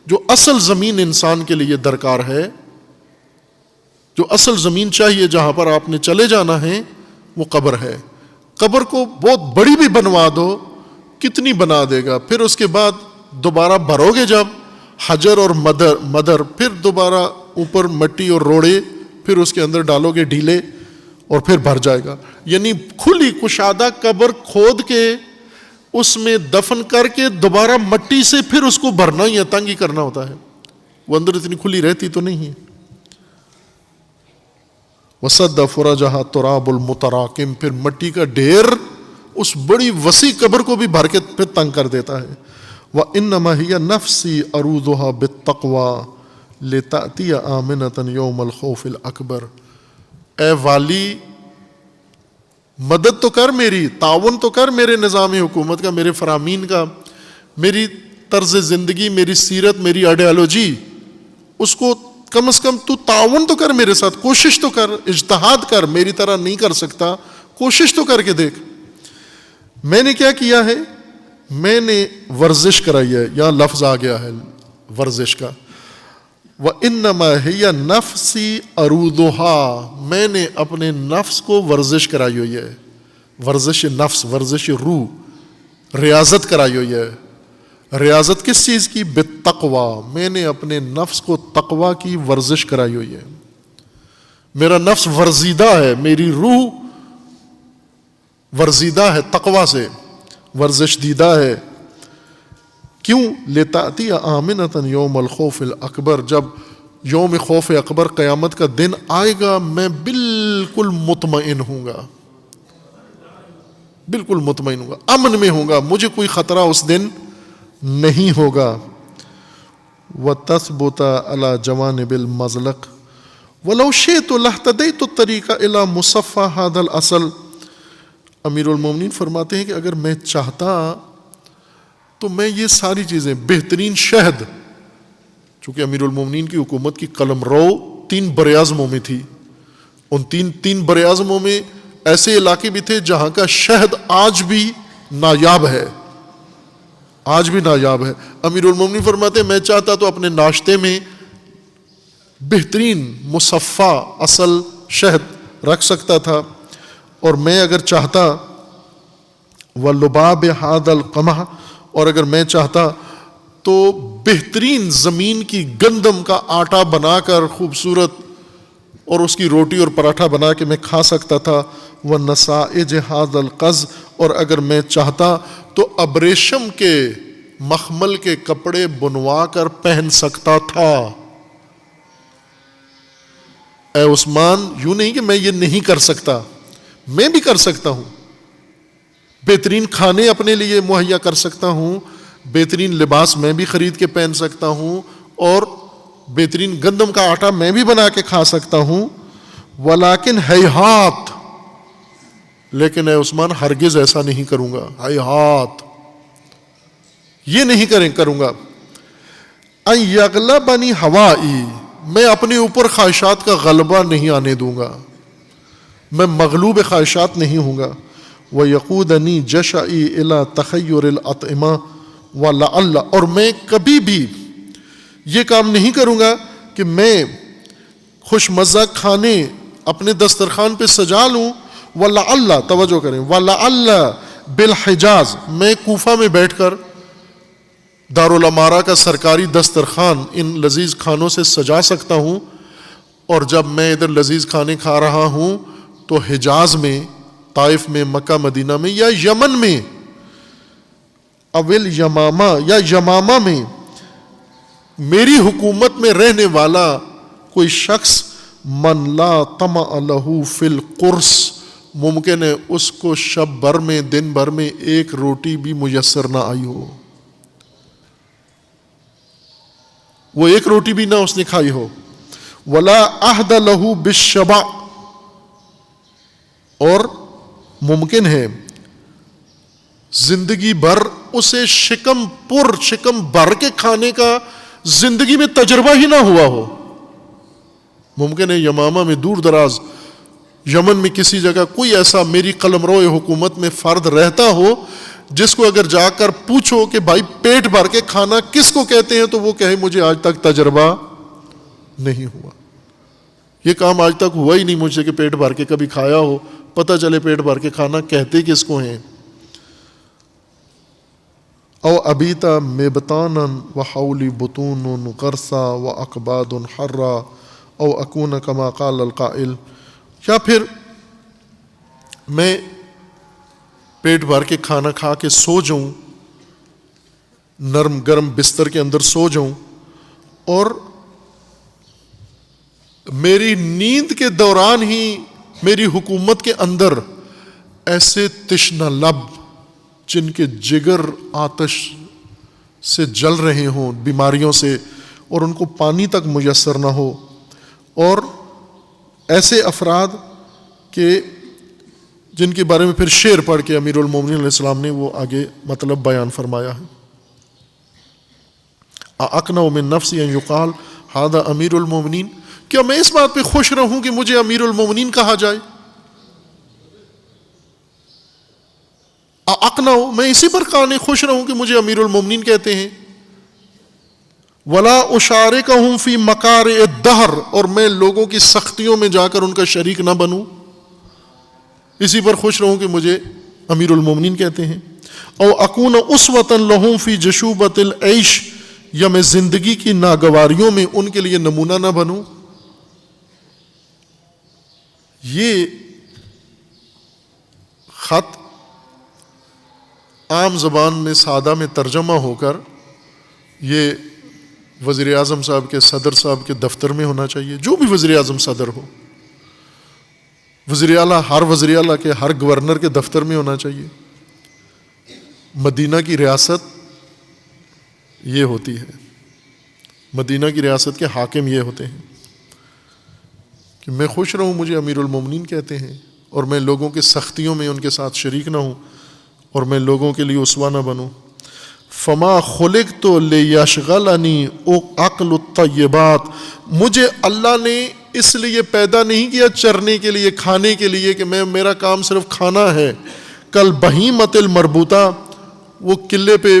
جو اصل زمین انسان کے لیے درکار ہے، جو اصل زمین چاہیے جہاں پر آپ نے چلے جانا ہے، وہ قبر ہے. قبر کو بہت بڑی بھی بنوا دو، کتنی بنا دے گا. پھر اس کے بعد دوبارہ بھرو گے جب حجر اور مدر، پھر دوبارہ اوپر مٹی اور روڑے، پھر اس کے اندر ڈالو گے ڈھیلے، اور پھر بھر جائے گا. یعنی کھلی کشادہ قبر کھود کے اس میں دفن کر کے دوبارہ مٹی سے پھر اس کو بھرنا ہی ہے، تنگ ہی کرنا ہوتا ہے، وہ اندر اتنی کھلی رہتی تو نہیں ہے. وَصَدَّ فُرَجَهَا تُرَابُ الْمُتَرَاكِمْ، پھر مٹی کا ڈھیر اس بڑی وسیع قبر کو بھی بھر کے پھر تنگ کر دیتا ہے. وَإِنَّمَا هِيَ نَفْسِي أَرُودُهَا بِالتَّقْوَى لِتَأْتِيَ آمِنَةً يَوْمَ الْخَوْفِ الْأَكْبَرِ. اے والی، مدد تو کر میری، تعاون تو کر میرے نظام حکومت کا، میرے فرامین کا، میری طرز زندگی، میری سیرت، میری آئیڈیالوجی، اس کو کم از کم تو تعاون تو کر میرے ساتھ، کوشش تو کر، اجتہاد کر. میری طرح نہیں کر سکتا، کوشش تو کر کے دیکھ. میں نے کیا کیا ہے، میں نے ورزش کرائی ہے، یہاں لفظ آ گیا ہے ورزش کا. وَإِنَّمَا هِيَ نَفْسِي أَرُودُهَا، میں نے اپنے نفس کو ورزش کرائی ہوئی ہے، ورزش نفس، ورزش روح، ریاضت کرائی ہوئی ہے. ریاضت کس چیز کی؟ بالتقوی، میں نے اپنے نفس کو تقوی کی ورزش کرائی ہوئی ہے. میرا نفس ورزیدہ ہے، میری روح ورزیدہ ہے، تقوی سے ورزش دیدہ ہے. کیوں؟ لِتَأْتِيَ آمِنَةً يَوْمَ الْخَوْفِ الْأَكْبَرِ، جب یوم خوف اکبر قیامت کا دن آئے گا، میں بالکل مطمئن ہوں گا، بالکل مطمئن ہوں گا، امن میں ہوں گا، مجھے کوئی خطرہ اس دن نہیں ہوگا. وَتَثْبُتَ عَلَى جَوَانِبِ الْمَزْلَقِ وَلَوْ شِئْتُ لَاهْتَدَيْتُ الطَّرِيقَ إِلَى مُصَفَّى هَذَا الْأَصْلِ. امیر المومنین فرماتے ہیں کہ اگر میں چاہتا تو میں یہ ساری چیزیں، بہترین شہد، چونکہ امیر المومنین کی حکومت کی قلم رو 3 براعظموں میں تھی، ان تین براعظموں میں ایسے علاقے بھی تھے جہاں کا شہد آج بھی نایاب ہے، آج بھی نایاب ہے۔ امیر المومنین فرماتے ہیں میں چاہتا تو اپنے ناشتے میں بہترین مصفا اصل شہد رکھ سکتا تھا، اور میں اگر چاہتا وَلُبَابِ هَذَا الْقَمَحِ، اور اگر میں چاہتا تو بہترین زمین کی گندم کا آٹا بنا کر خوبصورت اور اس کی روٹی اور پراٹھا بنا کے میں کھا سکتا تھا۔ وَنَسَائِجِ هَذَا الْقَزْ، اور اگر میں چاہتا تو ابریشم کے مخمل کے کپڑے بنوا کر پہن سکتا تھا۔ اے عثمان، یوں نہیں کہ میں یہ نہیں کر سکتا، میں بھی کر سکتا ہوں، بہترین کھانے اپنے لیے مہیا کر سکتا ہوں، بہترین لباس میں بھی خرید کے پہن سکتا ہوں، اور بہترین گندم کا آٹا میں بھی بنا کے کھا سکتا ہوں۔ ولیکن ہیہات، لیکن اے عثمان ہرگز ایسا نہیں کروں گا، ہیہات یہ نہیں کروں گا۔ ان یغلبنی ہوائی، میں اپنے اوپر خواہشات کا غلبہ نہیں آنے دوں گا، میں مغلوب خواہشات نہیں ہوں گا۔ وَيَقُودَنِي جَشَعِي إِلَىٰ تَخَيُّرِ الْأَطْعِمَةِ وَلَعَلَّ، اور میں کبھی بھی یہ کام نہیں کروں گا کہ میں خوش مزہ کھانے اپنے دسترخوان پہ سجا لوں۔ وَلَعَلَّ، توجہ کریں، وَلَعَلَّ بِالْحِجاز، میں کوفہ میں بیٹھ کر دارالامارہ کا سرکاری دسترخوان ان لذیذ کھانوں سے سجا سکتا ہوں، اور جب میں ادھر لذیذ کھانے کھا رہا ہوں تو حجاز میں، طائف میں، مکہ مدینہ میں، یا یمن میں، اول یمامہ یا یمامہ میں میری حکومت میں رہنے والا کوئی شخص، من لا طمع لہ فی القرص، ممکن ہے اس کو شب بھر میں، دن بھر میں ایک روٹی بھی میسر نہ آئی ہو، وہ ایک روٹی بھی نہ اس نے کھائی ہو۔ ولا عہد لہ بالشبع، اور ممکن ہے زندگی بھر اسے شکم بھر کے کھانے کا زندگی میں تجربہ ہی نہ ہوا ہو۔ ممکن ہے یمامہ میں، دور دراز یمن میں کسی جگہ کوئی ایسا میری قلمرو حکومت میں فرد رہتا ہو جس کو اگر جا کر پوچھو کہ بھائی پیٹ بھر کے کھانا کس کو کہتے ہیں، تو وہ کہے مجھے آج تک تجربہ نہیں ہوا، یہ کام آج تک ہوا ہی نہیں مجھ سے کہ پیٹ بھر کے کبھی کھایا ہو، پتہ چلے پیٹ بھر کے کھانا کہتے کس کو ہیں۔ او ابیتا مبتانا وحولی بطون غرسا واکباد حرا او اکون کما قال القائل، یا پھر میں پیٹ بھر کے کھانا کھا کے سو جاؤں، نرم گرم بستر کے اندر سو جاؤں، اور میری نیند کے دوران ہی میری حکومت کے اندر ایسے تشنہ لب جن کے جگر آتش سے جل رہے ہوں بیماریوں سے، اور ان کو پانی تک میسر نہ ہو، اور ایسے افراد کہ جن کے بارے میں پھر شعر پڑھ کے امیر المومنین علیہ السلام نے وہ آگے مطلب بیان فرمایا ہے۔ اَأَقْنَعُ مِن نَفْسِي أَن يُقَالَ هَذَا امیر المومنین، کیا میں اس بات پہ خوش رہوں کہ مجھے امیر المومنین کہا جائے؟ اَأَقْنَعُ، میں اسی پر قانع خوش رہوں کہ مجھے امیر المومنین کہتے ہیں۔ وَلَا أُشَارِكَهُمْ فِي مَكَارِعِ الدَّهْرِ، اور میں لوگوں کی سختیوں میں جا کر ان کا شریک نہ بنوں، اسی پر خوش رہوں کہ مجھے امیر المومنین کہتے ہیں۔ او اکون اسوۃ لہم فی جشوبۃ العیش، یا میں زندگی کی ناگواریوں میں ان کے لیے نمونہ نہ بنوں۔ یہ خط عام زبان میں سادہ میں ترجمہ ہو کر یہ وزیر اعظم صاحب کے، صدر صاحب کے دفتر میں ہونا چاہیے، جو بھی وزیر اعظم صدر ہو، وزیر اعلیٰ، ہر وزیر اعلیٰ کے، ہر گورنر کے دفتر میں ہونا چاہیے۔ مدینہ کی ریاست یہ ہوتی ہے، مدینہ کی ریاست کے حاکم یہ ہوتے ہیں کہ میں خوش رہوں مجھے امیر المومنین کہتے ہیں، اور میں لوگوں کے سختیوں میں ان کے ساتھ شریک نہ ہوں، اور میں لوگوں کے لیے اسوہ نہ بنوں۔ فما خلقت لیشغلنی عقل الطیبات، مجھے اللہ نے اس لیے پیدا نہیں کیا چرنے کے لیے، کھانے کے لیے، کہ میرا کام صرف کھانا ہے۔ کل بہیمت المربوطہ، وہ قلعے پہ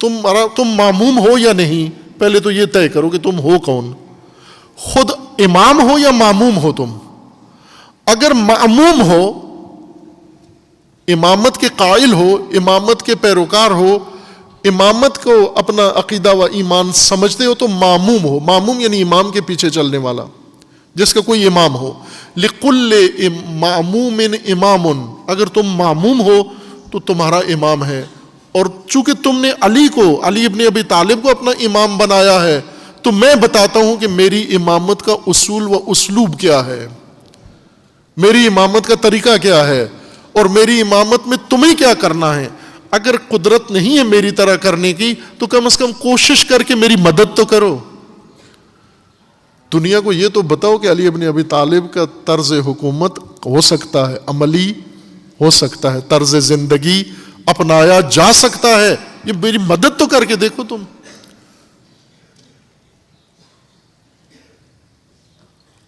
تم ماموم ہو یا نہیں، پہلے تو یہ طے کرو کہ تم ہو کون، خود امام ہو یا ماموم ہو تم. اگر ماموم ہو، امامت کے قائل ہو، امامت کے پیروکار ہو، امامت کو اپنا عقیدہ و ایمان سمجھتے ہو تو ماموم ہو. ماموم یعنی امام کے پیچھے چلنے والا، جس کا کوئی امام ہو. لِكُلِّ مَعْمُومٍ امام، اگر تم ماموم ہو تو تمہارا امام ہے. اور چونکہ تم نے علی ابن ابی طالب کو اپنا امام بنایا ہے، تو میں بتاتا ہوں کہ میری امامت کا اصول و اسلوب کیا ہے، میری امامت کا طریقہ کیا ہے، اور میری امامت میں تمہیں کیا کرنا ہے. اگر قدرت نہیں ہے میری طرح کرنے کی تو کم از کم کوشش کر کے میری مدد تو کرو. دنیا کو یہ تو بتاؤ کہ علی ابن ابی طالب کا طرز حکومت ہو سکتا ہے، عملی ہو سکتا ہے، طرز زندگی اپنایا جا سکتا ہے، یہ میری مدد تو کر کے دیکھو تم.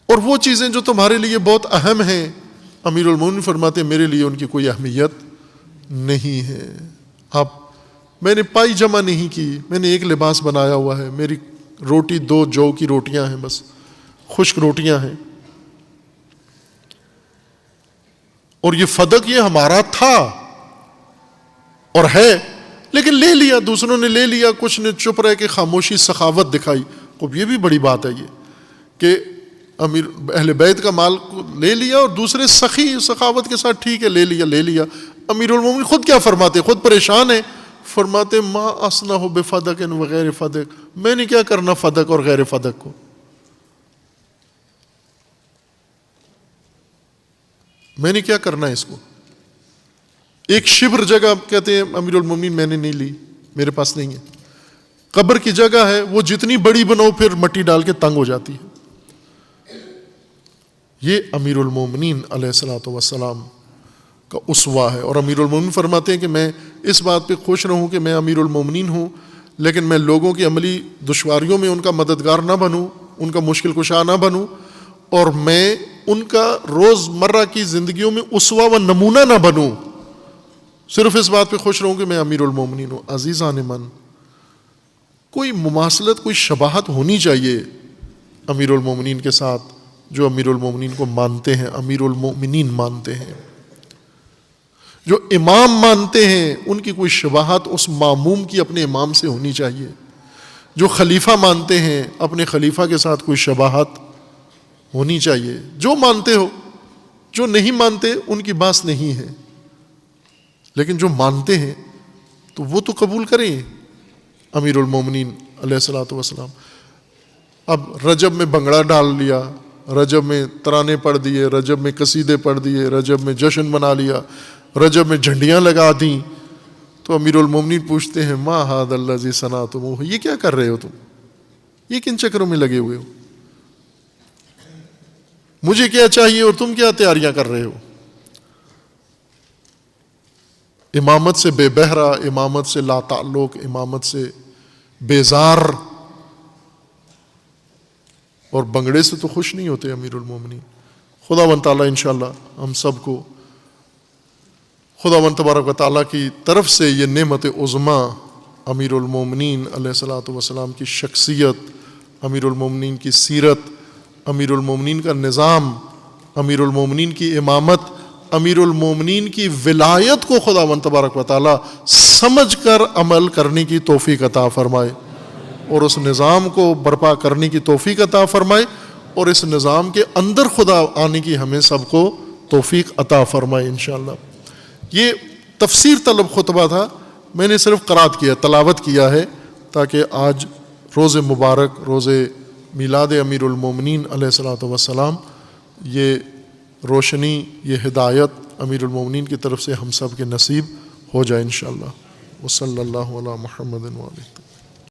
اور وہ چیزیں جو تمہارے لیے بہت اہم ہیں، امیر المومنین فرماتے ہیں میرے لیے ان کی کوئی اہمیت نہیں ہے. میں نے پائی جمع نہیں کی، میں نے ایک لباس بنایا ہوا ہے، میری روٹی 2 جو کی روٹیاں ہیں، بس خشک روٹیاں ہیں. اور یہ فدق یہ ہمارا تھا اور ہے، لیکن لے لیا، دوسروں نے لے لیا، کچھ نے چپ رہ کے خاموشی سخاوت دکھائی. اب یہ بھی بڑی بات ہے یہ کہ امیر اہل بیت کا مال کو لے لیا اور دوسرے سخی سخاوت کے ساتھ ٹھیک ہے لے لیا. امیر المومنین خود کیا فرماتے، خود پریشان ہیں، فرماتے ما اصنع بفدق وغیر فدق، میں نے کیا کرنا فدق اور غیر فدق کو. میں نے کیا کرنا ہے اس کو. ایک شبر جگہ کہتے ہیں امیر المومنین میں نے نہیں لی، میرے پاس نہیں ہے. قبر کی جگہ ہے، وہ جتنی بڑی بناؤ پھر مٹی ڈال کے تنگ ہو جاتی ہے. یہ امیر المومنین علیہ الصلوۃ والسلام کا اسوہ ہے. اور امیر المومنین فرماتے ہیں کہ میں اس بات پہ خوش رہوں کہ میں امیر المومنین ہوں، لیکن میں لوگوں کی عملی دشواریوں میں ان کا مددگار نہ بنوں، ان کا مشکل کشا نہ بنوں، اور میں ان کا روز مرہ کی زندگیوں میں اسوہ و نمونہ نہ بنوں. صرف اس بات پہ خوش رہوں کہ میں امیر المومنین ہوں. عزیزان من، کوئی مماثلت، کوئی شباہت ہونی چاہیے امیر المومنین کے ساتھ، جو امیر المومنین کو مانتے ہیں، امیر المومنین مانتے ہیں، جو امام مانتے ہیں، ان کی کوئی شباہت اس ماموم کی اپنے امام سے ہونی چاہیے. جو خلیفہ مانتے ہیں، اپنے خلیفہ کے ساتھ کوئی شباہت ہونی چاہیے. جو مانتے ہو، جو نہیں مانتے ان کی بات نہیں ہے، لیکن جو مانتے ہیں تو وہ تو قبول کریں امیر المومنین علیہ الصلوۃ والسلام. اب رجب میں بنگڑا ڈال لیا، رجب میں ترانے پڑھ دیے، رجب میں قصیدے پڑھ دیے، رجب میں جشن منا لیا، رجب میں جھنڈیاں لگا دیں، تو امیر المومنین پوچھتے ہیں ما ھذا الذی صنعتموہ، یہ کیا کر رہے ہو تم، یہ کن چکروں میں لگے ہوئے ہو، مجھے کیا چاہیے اور تم کیا تیاریاں کر رہے ہو. امامت سے بے بہرا، امامت سے لا تعلق، امامت سے بیزار اور بنگڑے سے تو خوش نہیں ہوتے امیر المومنین. خداوند تعالیٰ انشاءاللہ ہم سب کو خداوند تبارک و تعالیٰ کی طرف سے یہ نعمت عظمیٰ امیر المومنین علیہ الصلوۃ والسلام کی شخصیت، امیر المومنین کی سیرت، امیر المومنین کا نظام، امیر المومنین کی امامت، امیر المومنین کی ولایت کو خداوند تبارک و تعالیٰ سمجھ کر عمل کرنے کی توفیق عطا فرمائے، اور اس نظام کو برپا کرنے کی توفیق عطا فرمائے، اور اس نظام کے اندر خدا آنے کی ہمیں سب کو توفیق عطا فرمائے انشاءاللہ. یہ تفسیر طلب خطبہ تھا، میں نے صرف قرات کیا، تلاوت کیا ہے، تاکہ آج روز مبارک، روز میلاد امیر المومنین علیہ الصلوۃ والسلام، یہ روشنی، یہ ہدایت امیر المومنین کی طرف سے ہم سب کے نصیب ہو جائے انشاءاللہ. وصلی اللہ علی محمد وآلہ.